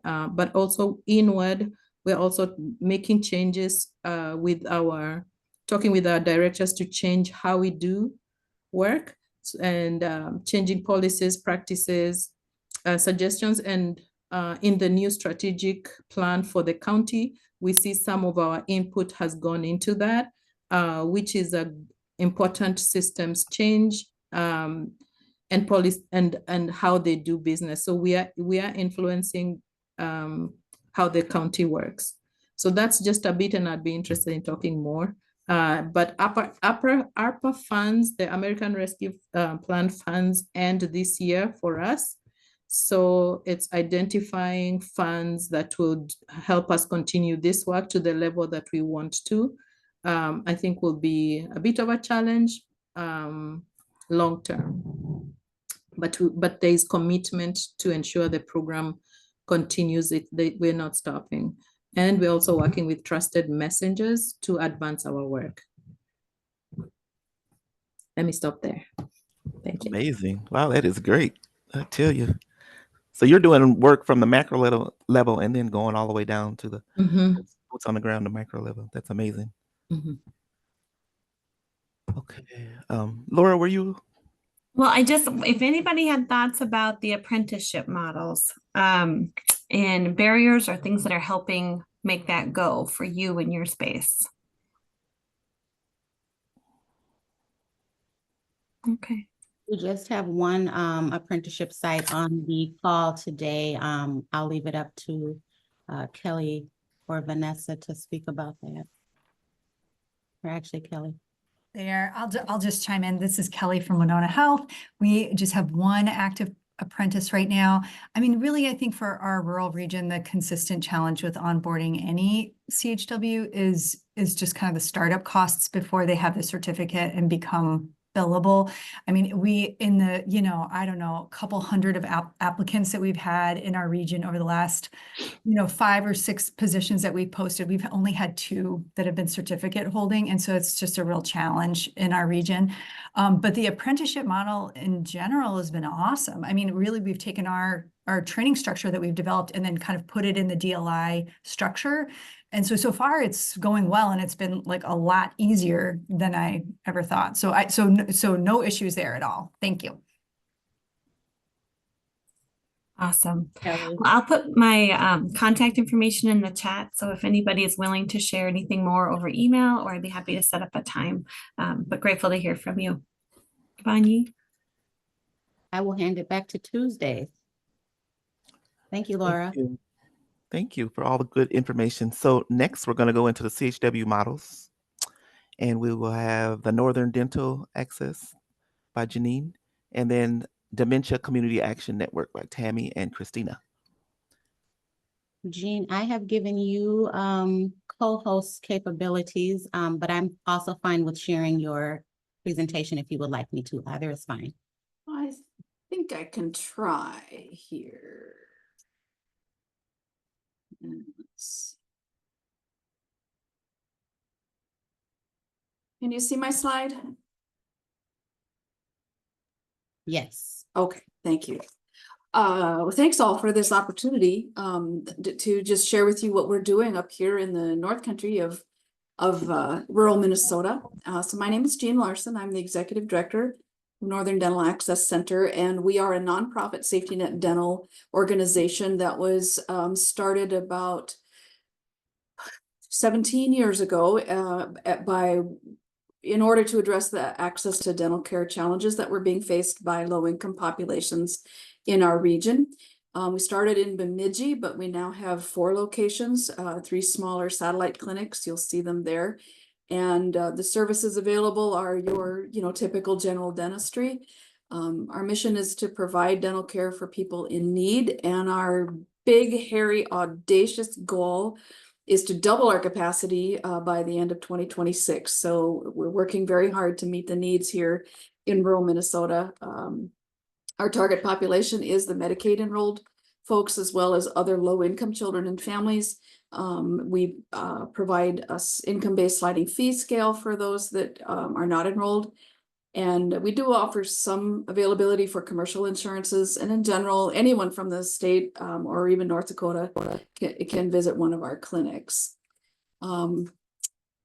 also inward, we're also making changes talking with our directors to change how we do work, and changing policies, practices, suggestions. And in the new strategic plan for the county, we see some of our input has gone into that, which is an important systems change, and policy and how they do business. So we are influencing how the county works. So that's just a bit, and I'd be interested in talking more. But ARPA funds, the American Rescue Plan funds, end this year for us. So it's identifying funds that would help us continue this work to the level that we want to. I think will be a bit of a challenge long term. But there is commitment to ensure the program continues. We're not stopping. And we're also working with trusted messengers to advance our work. Let me stop there. Thank you. Amazing. Wow, that is great. I tell you. So you're doing work from the macro level and then going all the way down to the boots on the ground, the micro level. That's amazing. Okay. Laura, were you? Well, if anybody had thoughts about the apprenticeship models, and barriers or things that are helping make that go for you in your space. Okay. We just have one apprenticeship site on the call today. I'll leave it up to Kelly or Vanessa to speak about that. Or actually, Kelly. There, I'll just chime in. This is Kelly from Winona Health. We just have one active apprentice right now. I mean, really, I think for our rural region, the consistent challenge with onboarding any CHW is just kind of the startup costs before they have the certificate and become billable. I mean, we in the, you know, I don't know, a couple hundred of applicants that we've had in our region over the last, you know, 5 or 6 positions that we've posted. We've only had 2 that have been certificate holding. And so it's just a real challenge in our region. But the apprenticeship model in general has been awesome. I mean, really, we've taken our training structure that we've developed and then kind of put it in the DLI structure. And so far it's going well, and it's been like a lot easier than I ever thought. So no issues there at all. Thank you. Awesome. Well, I'll put my contact information in the chat. So if anybody is willing to share anything more over email, or I'd be happy to set up a time. But grateful to hear from you. Vanyi? I will hand it back to Tuesday. Thank you, Laura. Thank you for all the good information. So next, we're going to go into the CHW models, and we will have the Northern Dental Access by Janine, and then Dementia Community Action Network by Tammy and Christina. Jean, I have given you co-host capabilities, but I'm also fine with sharing your presentation if you would like me to. Either is fine. I think I can try here. Can you see my slide? Yes. Okay, thank you. Well, thanks all for this opportunity to just share with you what we're doing up here in the North Country of rural Minnesota. So my name is Jean Larson. I'm the Executive Director of Northern Dental Access Center, and we are a nonprofit safety net dental organization that was started about 17 years ago in order to address the access to dental care challenges that were being faced by low-income populations in our region. We started in Bemidji, but we now have 4 locations, 3 smaller satellite clinics. You'll see them there. And the services available are your, typical general dentistry. Our mission is to provide dental care for people in need, and our big, hairy, audacious goal is to double our capacity by the end of 2026. So we're working very hard to meet the needs here in rural Minnesota. Our target population is the Medicaid enrolled folks, as well as other low income children and families. We provide a income-based sliding fee scale for those that are not enrolled. And we do offer some availability for commercial insurances. And in general, anyone from the state or even North Dakota can visit one of our clinics.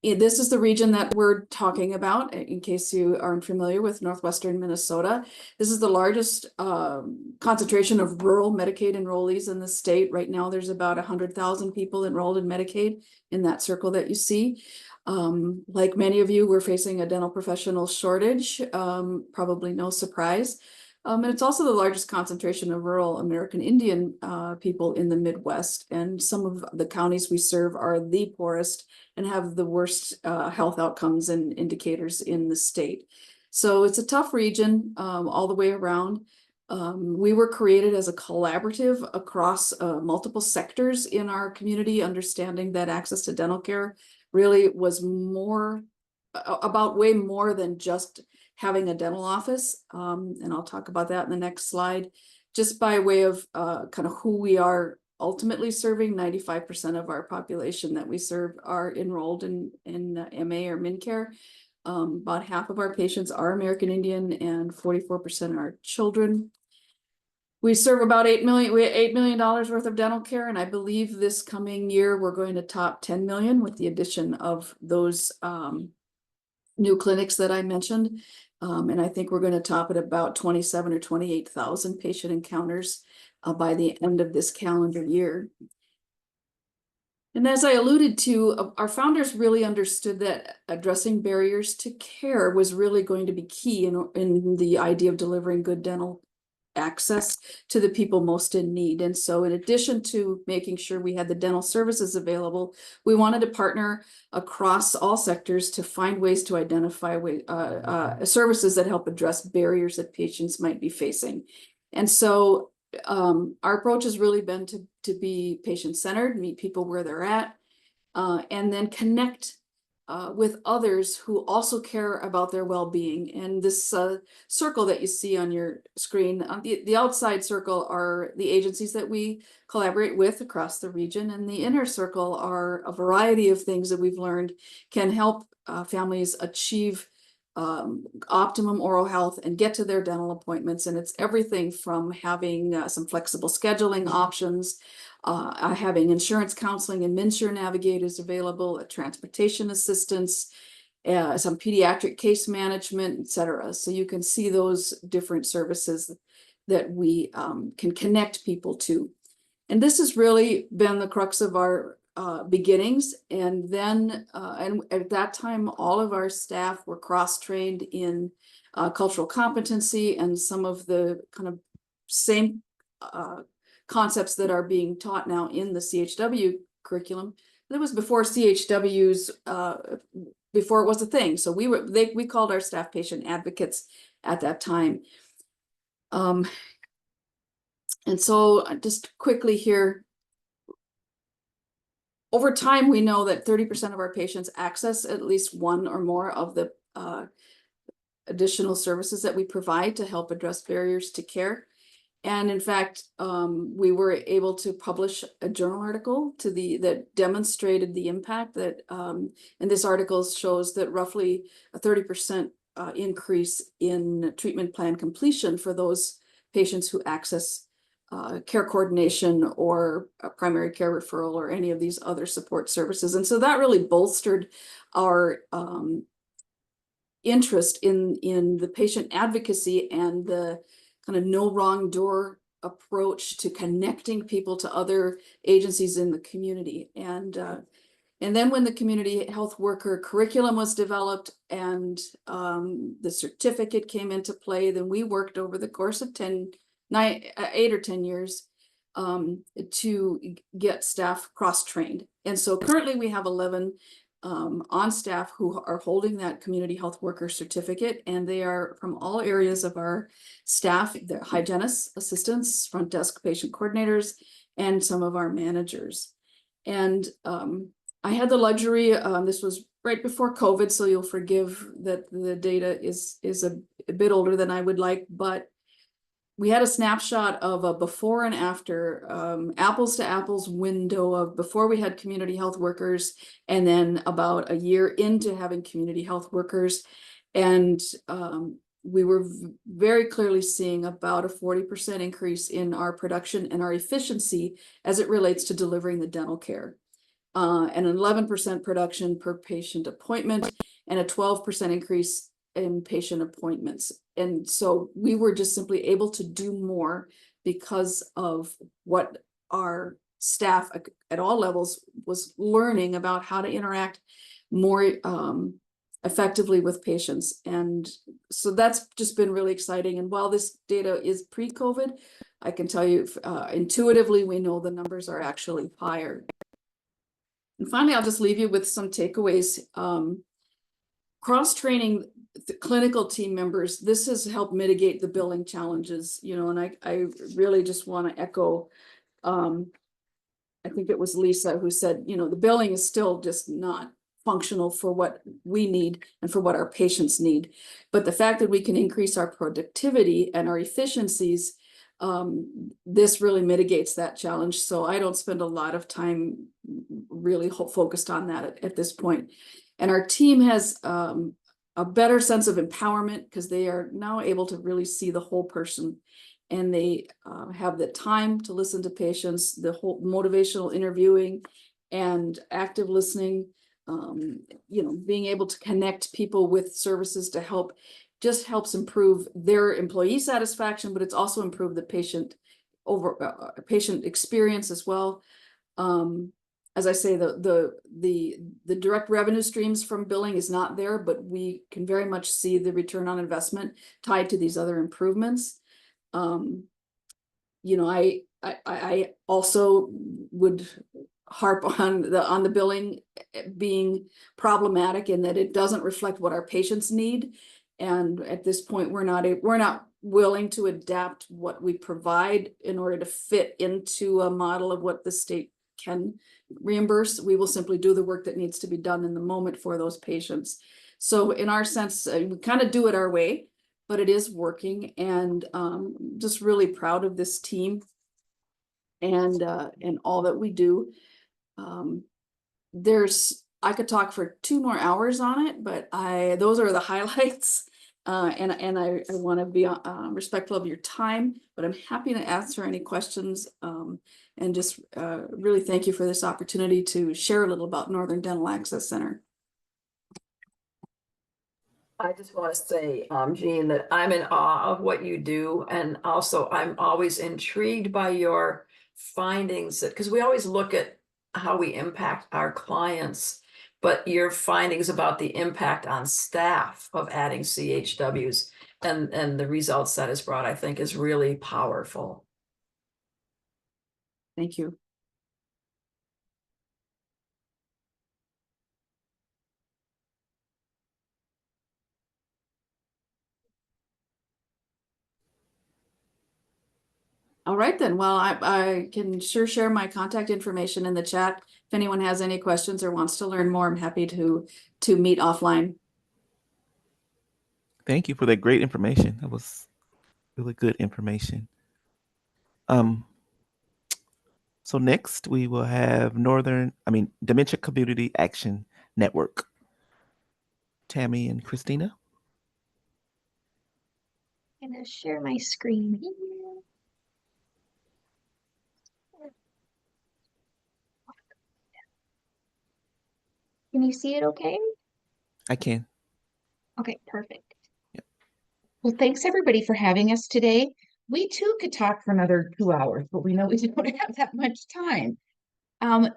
This is the region that we're talking about, in case you aren't familiar with northwestern Minnesota. This is the largest concentration of rural Medicaid enrollees in the state. Right now, there's about 100,000 people enrolled in Medicaid in that circle that you see. Like many of you, we're facing a dental professional shortage, probably no surprise. And it's also the largest concentration of rural American Indian people in the Midwest. And some of the counties we serve are the poorest and have the worst health outcomes and indicators in the state. So it's a tough region all the way around. We were created as a collaborative across multiple sectors in our community, understanding that access to dental care really was way more than just having a dental office. And I'll talk about that in the next slide. Just by way of kind of who we are ultimately serving, 95% of our population that we serve are enrolled in MA or MinCare. About half of our patients are American Indian and 44% are children. We serve about $8 million worth of dental care, and I believe this coming year we're going to top 10 million with the addition of those new clinics that I mentioned. And I think we're going to top at about 27 or 28,000 patient encounters by the end of this calendar year. And as I alluded to, our founders really understood that addressing barriers to care was really going to be key in the idea of delivering good dental access to the people most in need. And so in addition to making sure we had the dental services available, we wanted to partner across all sectors to find ways to identify services that help address barriers that patients might be facing. And so our approach has really been to be patient-centered, meet people where they're at, and then connect with others who also care about their well-being. And this circle that you see on your screen, the outside circle are the agencies that we collaborate with across the region, and the inner circle are a variety of things that we've learned can help families achieve optimum oral health and get to their dental appointments. And it's everything from having some flexible scheduling options, having insurance counseling and MNsure navigators available, transportation assistance, some pediatric case management, et cetera. So you can see those different services that we can connect people to. And this has really been the crux of our beginnings. And then, and at that time, all of our staff were cross-trained in cultural competency and some of the kind of same concepts that are being taught now in the CHW curriculum. That was before CHW's, before it was a thing. So we called our staff patient advocates at that time. And so just quickly here, over time, we know that 30% of our patients access at least one or more of the additional services that we provide to help address barriers to care. And in fact, we were able to publish a journal article that demonstrated the impact that, and this article shows that roughly a 30% increase in treatment plan completion for those patients who access care coordination or a primary care referral or any of these other support services. And so that really bolstered our interest in the patient advocacy and the kind of no wrong door approach to connecting people to other agencies in the community. And then when the community health worker curriculum was developed and the certificate came into play, then we worked over the course of 8 or 10 years to get staff cross-trained. And so currently we have 11 on staff who are holding that community health worker certificate, and they are from all areas of our staff, the hygienists, assistants, front desk patient coordinators, and some of our managers. And I had the luxury, this was right before COVID, so you'll forgive that the data is a bit older than I would like, but we had a snapshot of a before and after, apples to apples window of before we had community health workers, and then about a year into having community health workers. And we were very clearly seeing about a 40% increase in our production and our efficiency as it relates to delivering the dental care. And an 11% production per patient appointment and a 12% increase in patient appointments. And so we were just simply able to do more because of what our staff at all levels was learning about how to interact more effectively with patients. And so that's just been really exciting. And while this data is pre-COVID, I can tell you intuitively, we know the numbers are actually higher. And finally, I'll just leave you with some takeaways. Cross-training the clinical team members, this has helped mitigate the billing challenges, and I really just want to echo, I think it was Lisa who said, the billing is still just not functional for what we need and for what our patients need. But the fact that we can increase our productivity and our efficiencies, this really mitigates that challenge. So I don't spend a lot of time really focused on that at this point. And our team has a better sense of empowerment because they are now able to really see the whole person, and they have the time to listen to patients, the whole motivational interviewing and active listening, being able to connect people with services to help just helps improve their employee satisfaction, but it's also improved the patient experience as well. As I say, the direct revenue streams from billing is not there, but we can very much see the return on investment tied to these other improvements. I also would harp on the billing being problematic in that it doesn't reflect what our patients need. And at this point, we're not willing to adapt what we provide in order to fit into a model of what the state can reimbursed. We will simply do the work that needs to be done in the moment for those patients. So in our sense, we kind of do it our way, but it is working, and just really proud of this team and all that we do. I could talk for 2 more hours on it, but those are the highlights. And I want to be respectful of your time, but I'm happy to answer any questions, and just really thank you for this opportunity to share a little about Northern Dental Access Center. I just want to say, Jean, that I'm in awe of what you do. And also I'm always intrigued by your findings, because we always look at how we impact our clients, but your findings about the impact on staff of adding CHWs and the results that is brought, I think, is really powerful. Thank you. All right then. Well, I can sure share my contact information in the chat. If anyone has any questions or wants to learn more, I'm happy to meet offline. Thank you for that great information. That was really good information. So next we will have Dementia Community Action Network. Tammy and Christina. I'm gonna share my screen here. Can you see it okay? I can. Okay, perfect. Well, thanks everybody for having us today. We too could talk for another 2 hours, but we know we don't have that much time.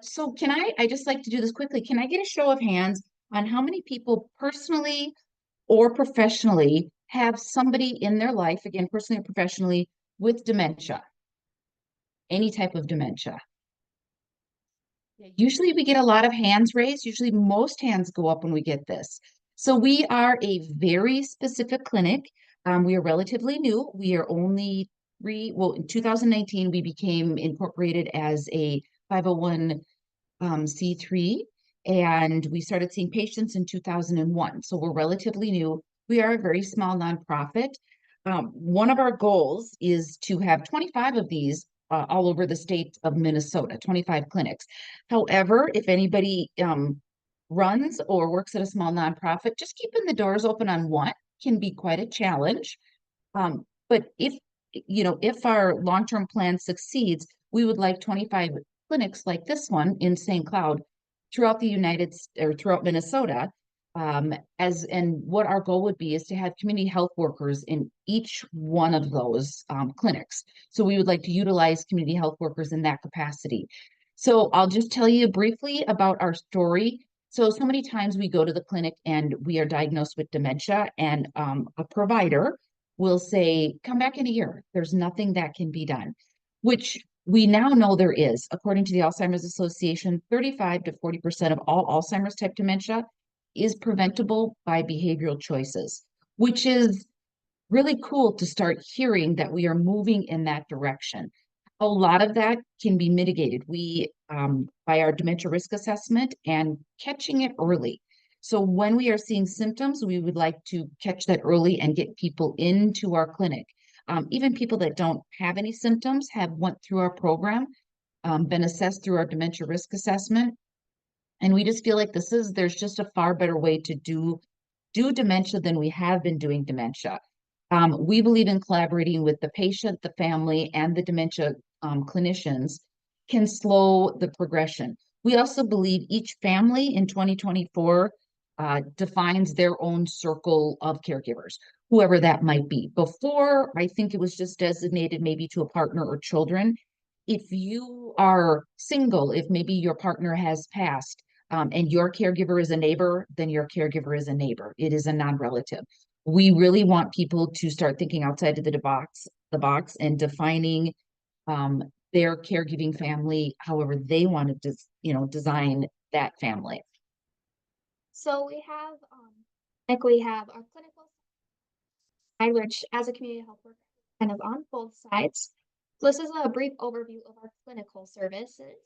So I just like to do this quickly. Can I get a show of hands on how many people personally or professionally have somebody in their life, again, personally or professionally, with dementia? Any type of dementia. Usually we get a lot of hands raised. Usually most hands go up when we get this. So we are a very specific clinic. We are relatively new. We are only in 2019, we became incorporated as a 501c3, and we started seeing patients in 2001. So we're relatively new. We are a very small nonprofit. One of our goals is to have 25 of these all over the state of Minnesota, 25 clinics. However, if anybody runs or works at a small nonprofit, just keeping the doors open on one can be quite a challenge. But if our long-term plan succeeds, we would like 25 clinics like this one in St. Cloud throughout throughout Minnesota. And what our goal would be is to have community health workers in each one of those clinics. So we would like to utilize community health workers in that capacity. So I'll just tell you briefly about our story. So many times we go to the clinic and we are diagnosed with dementia, and a provider will say, come back in a year. There's nothing that can be done, which we now know there is. According to the Alzheimer's Association, 35 to 40% of all Alzheimer's type dementia is preventable by behavioral choices, which is really cool to start hearing that we are moving in that direction. A lot of that can be mitigated by our dementia risk assessment and catching it early. So when we are seeing symptoms, we would like to catch that early and get people into our clinic. Even people that don't have any symptoms have went through our program, been assessed through our dementia risk assessment. And we just feel like there's just a far better way to do dementia than we have been doing dementia. We believe in collaborating with the patient, the family, and the dementia clinicians can slow the progression. We also believe each family in 2024 defines their own circle of caregivers, whoever that might be. Before, I think it was just designated maybe to a partner or children. If you are single, if maybe your partner has passed, and your caregiver is a neighbor, then your caregiver is a neighbor. It is a non-relative. We really want people to start thinking outside of the box and defining their caregiving family however they want to design that family. So we have our clinical side, which as a community health worker, kind of on both sides. So this is a brief overview of our clinical services.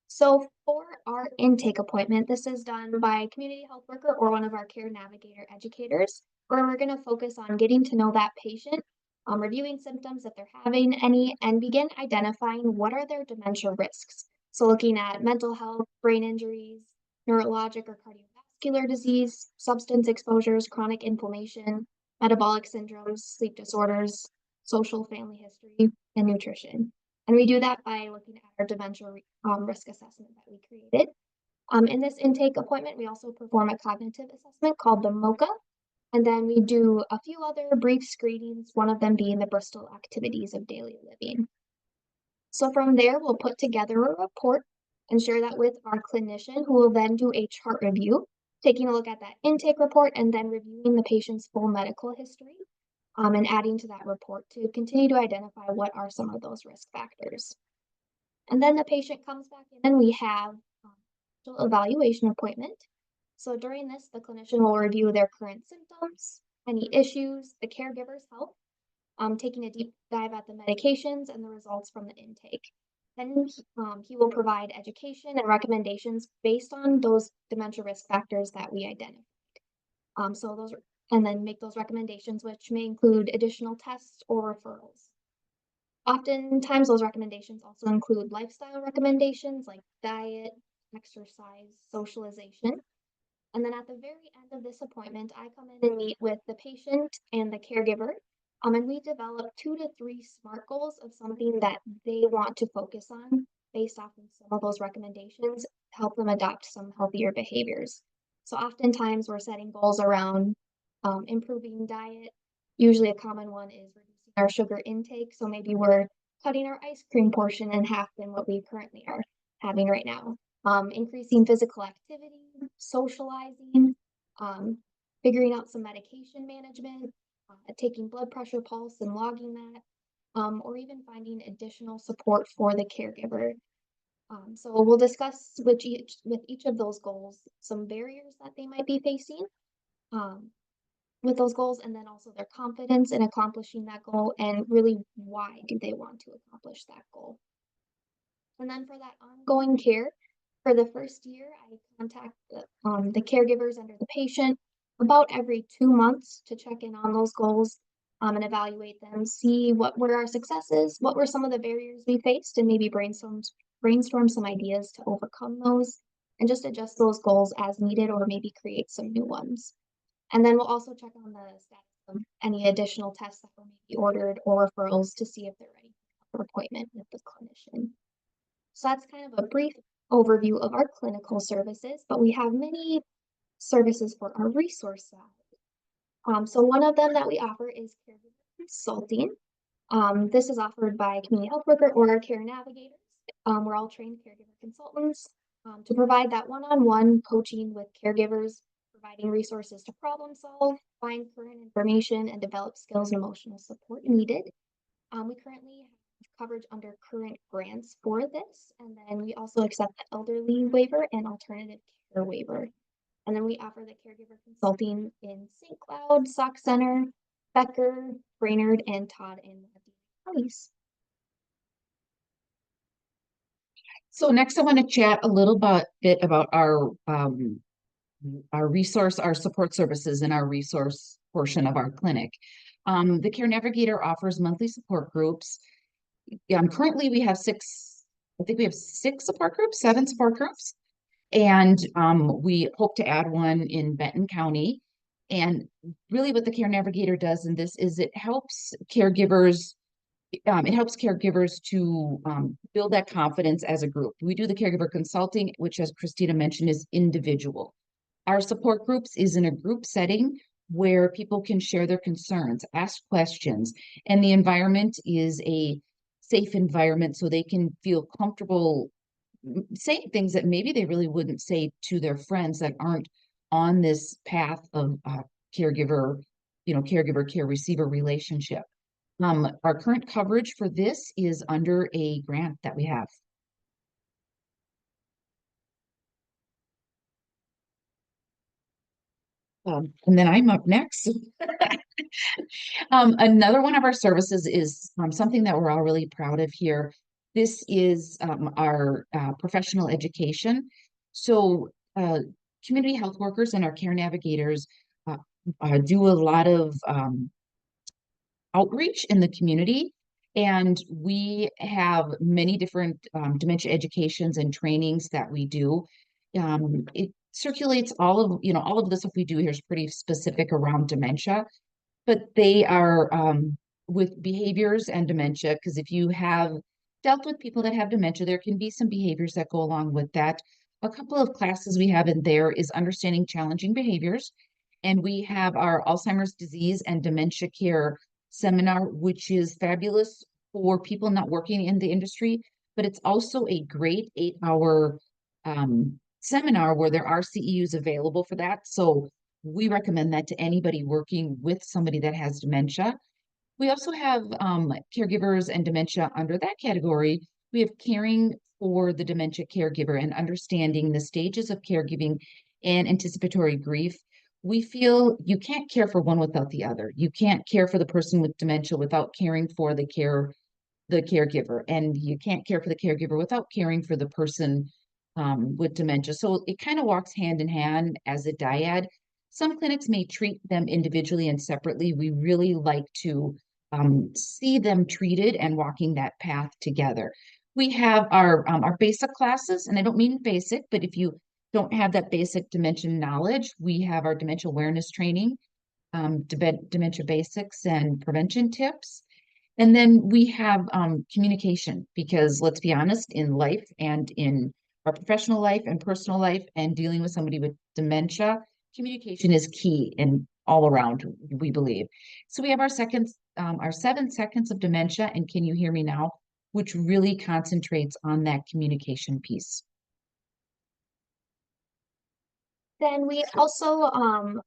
So for our intake appointment, this is done by a community health worker or one of our care navigator educators, where we're going to focus on getting to know that patient, reviewing symptoms if they're having any, and begin identifying what are their dementia risks. So looking at mental health, brain injuries, neurologic or cardiovascular disease, substance exposures, chronic inflammation, metabolic syndromes, sleep disorders, social family history, and nutrition. And we do that by looking at our dementia risk assessment that we created. In this intake appointment, we also perform a cognitive assessment called the MOCA. And then we do a few other brief screenings, one of them being the Bristol Activities of Daily Living. So from there, we'll put together a report and share that with our clinician, who will then do a chart review, taking a look at that intake report and then reviewing the patient's full medical history, and adding to that report to continue to identify what are some of those risk factors. And then the patient comes back in and we have an evaluation appointment. So during this, the clinician will review their current symptoms, any issues, the caregiver's health, taking a deep dive at the medications and the results from the intake. Then he will provide education and recommendations based on those dementia risk factors that we identified. And then make those recommendations, which may include additional tests or referrals. Oftentimes, those recommendations also include lifestyle recommendations like diet, exercise, socialization. And then at the very end of this appointment, I come in and meet with the patient and the caregiver. And we develop 2 to 3 SMART goals of something that they want to focus on based off of some of those recommendations to help them adopt some healthier behaviors. So oftentimes we're setting goals around improving diet. Usually a common one is reducing our sugar intake. So maybe we're cutting our ice cream portion in half than what we currently are having right now. Increasing physical activity, socializing, figuring out some medication management, taking blood pressure, pulse, and logging that, or even finding additional support for the caregiver. So we'll discuss with each of those goals some barriers that they might be facing with those goals, and then also their confidence in accomplishing that goal, and really why do they want to accomplish that goal. And then for that ongoing care, for the first year, I contact the caregivers under the patient about every 2 months to check in on those goals and evaluate them, see what were our successes, what were some of the barriers we faced, and maybe brainstorm some ideas to overcome those, and just adjust those goals as needed or maybe create some new ones. And then we'll also check on the status of any additional tests that were maybe ordered or referrals to see if they're ready for appointment with the clinician. So that's kind of a brief overview of our clinical services, but we have many services for our resource side. So one of them that we offer is caregiver consulting. This is offered by a community health worker or our care navigators. We're all trained caregiver consultants to provide that one-on-one coaching with caregivers, providing resources to problem solve, find current information, and develop skills and emotional support needed. We currently have coverage under current grants for this, and then we also accept the elderly waiver and alternative care waiver. And then we offer the caregiver consulting in St. Cloud, Sauk Center, Becker, Brainerd, and Todd in the counties. So next I want to chat a little bit about our support services and our resource portion of our clinic. The Care Navigator offers monthly support groups. Currently we have 7 support groups, and we hope to add one in Benton County. And really what the Care Navigator does in this is it helps caregivers to build that confidence as a group. We do the caregiver consulting, which, as Christina mentioned, is individual. Our support groups is in a group setting where people can share their concerns, ask questions, and the environment is a safe environment so they can feel comfortable saying things that maybe they really wouldn't say to their friends that aren't on this path of caregiver care receiver relationship. Our current coverage for this is under a grant that we have. And then I'm up next. Another one of our services is something that we're all really proud of here. This is our professional education. So community health workers and our care navigators do a lot of outreach in the community. And we have many different dementia educations and trainings that we do. It circulates all of the stuff we do here is pretty specific around dementia, but they are with behaviors and dementia, because if you have dealt with people that have dementia, there can be some behaviors that go along with that. A couple of classes we have in there is understanding challenging behaviors, and we have our Alzheimer's disease and dementia care seminar, which is fabulous for people not working in the industry, but it's also a great 8-hour seminar where there are CEUs available for that. So we recommend that to anybody working with somebody that has dementia. We also have caregivers and dementia under that category. We have caring for the dementia caregiver and understanding the stages of caregiving and anticipatory grief. We feel you can't care for one without the other. You can't care for the person with dementia without caring for the caregiver, and you can't care for the caregiver without caring for the person with dementia. So it kind of walks hand in hand as a dyad. Some clinics may treat them individually and separately. We really like to see them treated and walking that path together. We have our basic classes, and I don't mean basic, but if you don't have that basic dementia knowledge, we have our dementia awareness training, dementia basics and prevention tips. And then we have communication, because let's be honest, in life and in our professional life and personal life and dealing with somebody with dementia, communication is key and all around, we believe. So we have our 7 seconds of dementia, and Can You Hear Me Now, which really concentrates on that communication piece. Then we also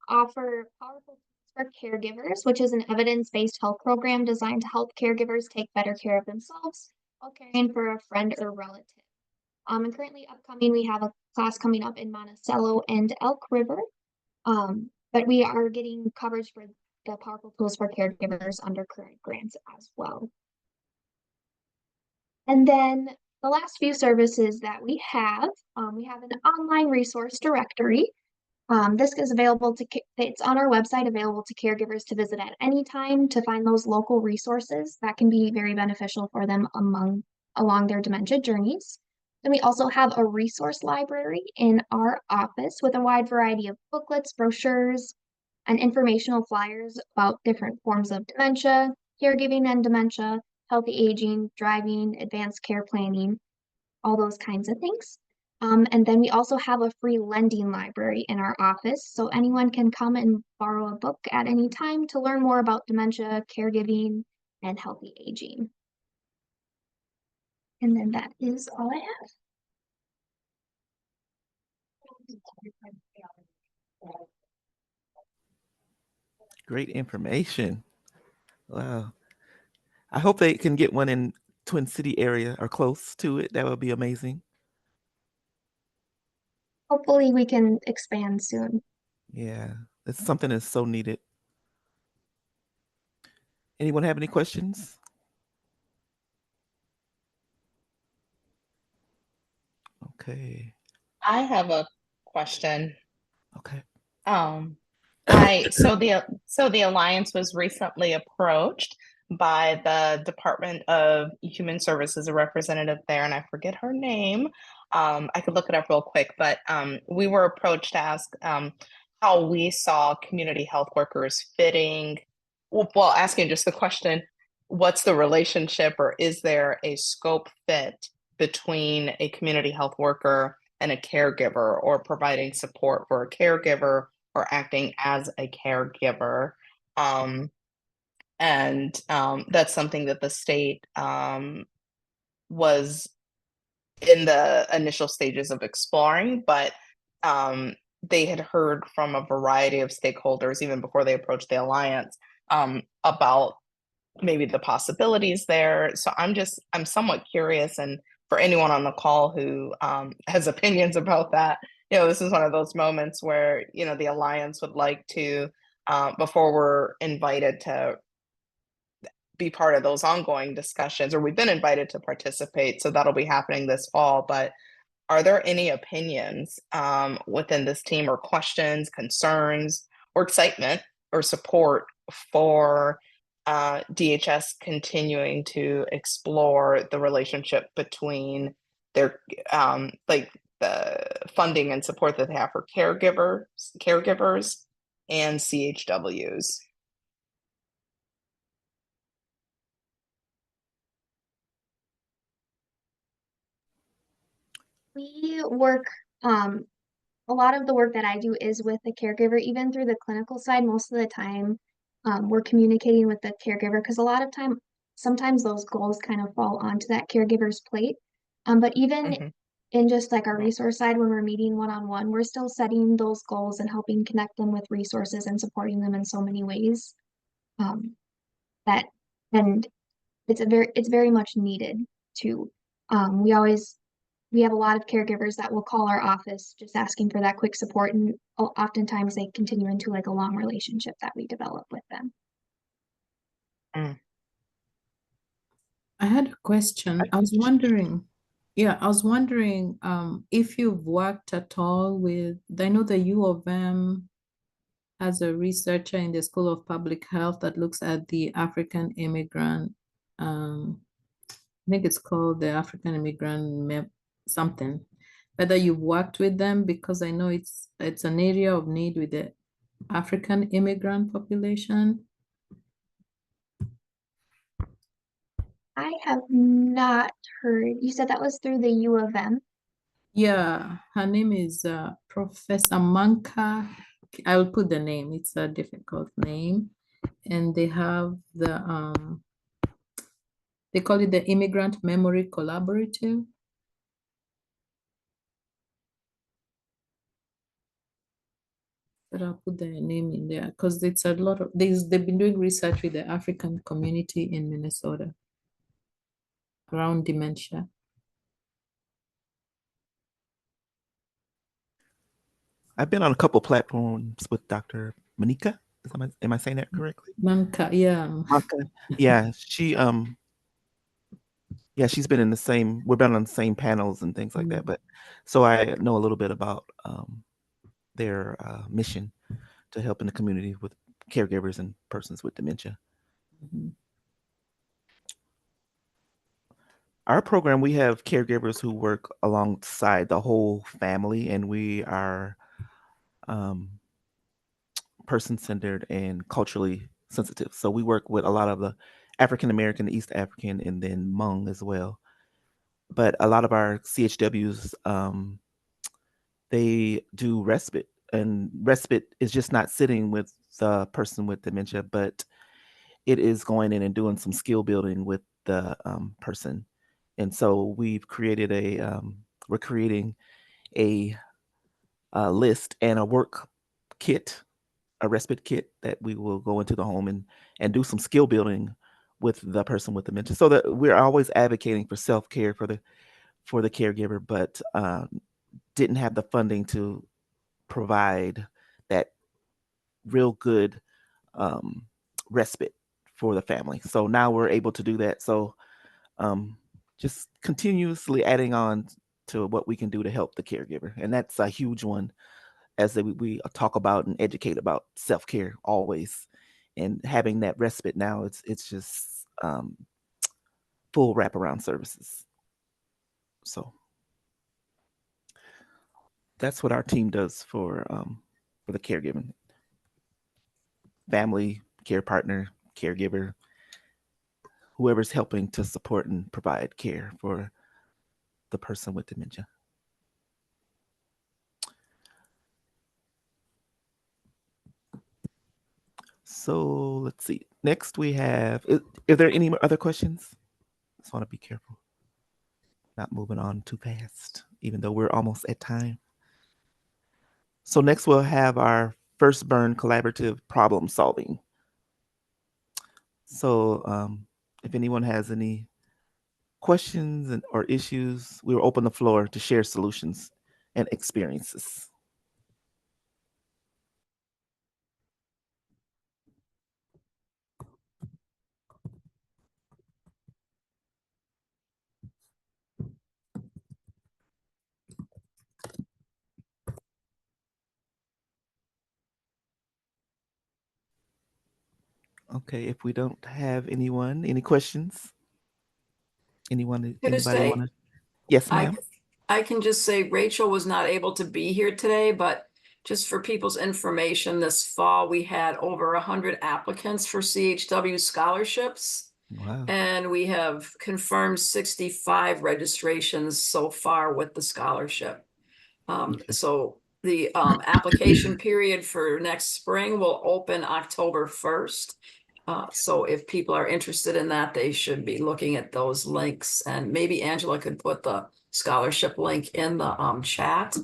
offer Powerful Tools for Caregivers, which is an evidence-based health program designed to help caregivers take better care of themselves while caring for a friend or relative. And currently upcoming, we have a class coming up in Monticello and Elk River, but we are getting coverage for the Powerful Tools for Caregivers under current grants as well. And then the last few services that we have an online resource directory. This is available it's on our website, available to caregivers to visit at any time to find those local resources that can be very beneficial for them along their dementia journeys. Then we also have a resource library in our office with a wide variety of booklets, brochures, and informational flyers about different forms of dementia, caregiving and dementia, healthy aging, driving, advanced care planning, all those kinds of things. And then we also have a free lending library in our office, so anyone can come and borrow a book at any time to learn more about dementia, caregiving, and healthy aging. And then that is all I have. Great information. Wow. I hope they can get one in Twin City area or close to it. That would be amazing. Hopefully we can expand soon. Yeah, it's something that's so needed. Anyone have any questions? Okay. I have a question. Okay. So the Alliance was recently approached by the Department of Human Services, a representative there, and I forget her name. I could look it up real quick, but we were approached to ask how we saw community health workers fitting. Well, asking just the question, what's the relationship, or is there a scope fit between a community health worker and a caregiver, or providing support for a caregiver or acting as a caregiver? That's something that the state was in the initial stages of exploring, but they had heard from a variety of stakeholders even before they approached the Alliance about maybe the possibilities there. So I'm somewhat curious, and for anyone on the call who has opinions about that, this is one of those moments where, the Alliance would like to, before we're invited to be part of those ongoing discussions, or we've been invited to participate. So that'll be happening this fall. But are there any opinions within this team, or questions, concerns, or excitement or support for DHS continuing to explore the relationship between their like the funding and support that they have for caregivers and CHWs? We work, a lot of the work that I do is with the caregiver, even through the clinical side. Most of the time, we're communicating with the caregiver because a lot of time, sometimes those goals kind of fall onto that caregiver's plate. But even in just like our resource side, when we're meeting one-on-one, we're still setting those goals and helping connect them with resources and supporting them in so many ways. That and it's very much needed too. We have a lot of caregivers that will call our office just asking for that quick support, and oftentimes they continue into like a long relationship that we develop with them. I had a question. I was wondering if you've worked at all with, I know the U of M has a researcher in the School of Public Health that looks at the African immigrant, I think it's called the African immigrant something. Whether you worked with them, because I know it's an area of need with the African immigrant population. I have not heard. You said that was through the U of M? Yeah, her name is Professor Manka. I will put the name. It's a difficult name. And they have they call it the Immigrant Memory Collaborative. But I'll put the name in there because it's a lot of they've been doing research with the African community in Minnesota around dementia. I've been on a couple platforms with Dr. Monica. Am I saying that correctly? Manka, yeah. Manka. Yeah, she's been in the same, we've been on the same panels and things like that. But so I know a little bit about their mission to help in the community with caregivers and persons with dementia. Our program, we have caregivers who work alongside the whole family, and we are person-centered and culturally sensitive. So we work with a lot of the African American, East African, and then Hmong as well. But a lot of our CHWs, they do respite, and respite is just not sitting with the person with dementia, but it is going in and doing some skill building with the person. And so we've created we're creating a list and a work kit, a respite kit that we will go into the home and do some skill building with the person with dementia, so that we're always advocating for self-care for the caregiver, but didn't have the funding to provide that real good respite for the family. So now we're able to do that. So just continuously adding on to what we can do to help the caregiver. And that's a huge one, as we talk about and educate about self-care always. And having that respite now, it's just full wraparound services. So that's what our team does for the caregiving. Family, care partner, caregiver, whoever's helping to support and provide care for the person with dementia. So let's see. Next we have, is there any other questions? Just want to be careful, not moving on too fast, even though we're almost at time. So next we'll have our first burn collaborative problem solving. So if anyone has any questions or issues, we will open the floor to share solutions and experiences. Okay, if we don't have any questions? Anybody Thursday, want to? Yes, I, ma'am. I can just say Rachel was not able to be here today, but just for people's information, this fall, we had over 100 applicants for CHW scholarships. Wow. And we have confirmed 65 registrations so far with the scholarship. So the application period for next spring will open October 1st. So if people are interested in that, they should be looking at those links, and maybe Angela could put the scholarship link in the chat.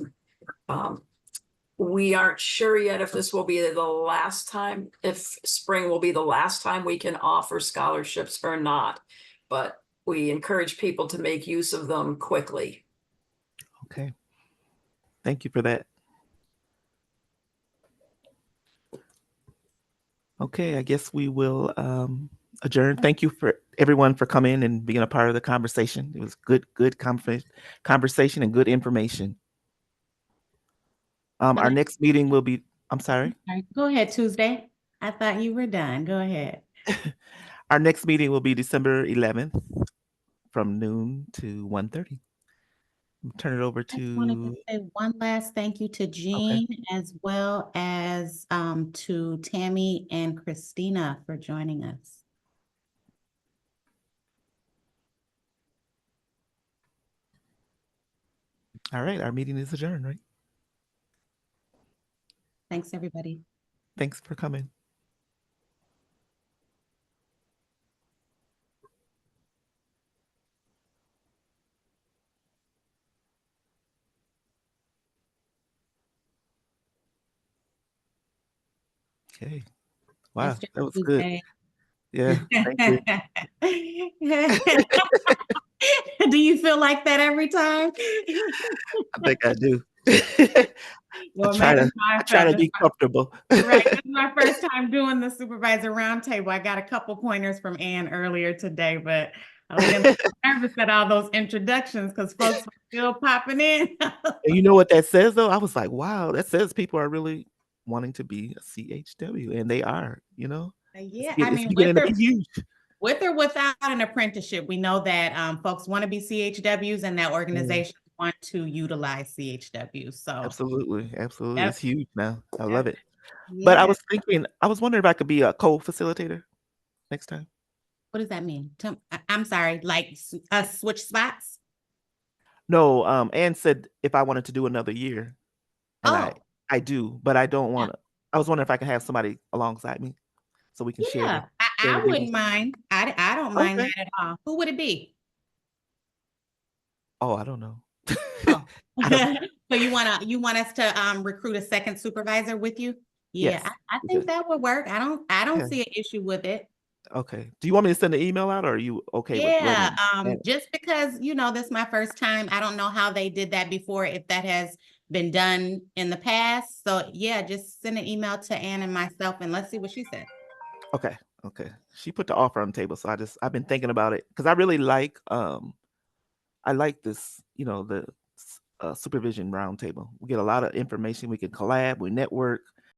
We aren't sure yet if this will be the last time, if spring will be the last time we can offer scholarships or not, but we encourage people to make use of them quickly. Okay. Thank you for that. Okay, I guess we will adjourn. Thank you for everyone for coming and being a part of the conversation. It was good conversation and good information. Our next meeting will be, I'm sorry. Go ahead, Tuesday. I thought you were done. Go ahead. Our next meeting will be December 11th from noon to 1:30. Turn it over I just wanted to to, say one last thank you to Jean, as well as to Tammy and Christina for joining us. all right, our meeting is adjourned, right? Thanks, everybody. Thanks for coming. Okay. Wow, Nice job, that was good. Tuesday. Yeah, thank you. Do you feel like that every time? I think I do. Well, I try imagine to how I felt. be comfortable. Right. This is my first time doing the supervisor roundtable. I got a couple pointers from Ann earlier today, but I was getting nervous at all those introductions because folks were still popping in. And you know what that says though? I was like, wow, that says people are really wanting to be a CHW, and they are, you know? Yeah, It's, I it's mean, beginning to be huge. with or without an apprenticeship, we know that folks want to be CHWs and that organizations want to utilize CHWs. So Absolutely. Absolutely. Yep. It's huge now. I love it. Yeah. But I was wondering if I could be a co-facilitator next time. What does that mean? I'm sorry, like switch spots? No, Ann said if I wanted to do another year, and I do, but I don't want to. I was wondering if I could have somebody alongside me so we can share Yeah, share I the duties. wouldn't mind. I don't mind Okay. that at all. Who would it be? Oh, I don't know. So you want us to recruit a second supervisor with you? Yeah, Yes. I think that would work. I don't Yeah. see an issue with it. Okay. Do you want me to send an email out, or are you okay with Yeah, letting? just because this is my first time, I don't know how they did that before, if that has been done in the past. So yeah, just send an email to Ann and myself, and let's see what she said. Okay. Okay. She put the offer on the table, so I've been thinking about it because I really like this, the supervision roundtable. We get a lot of information. We can collab, we network,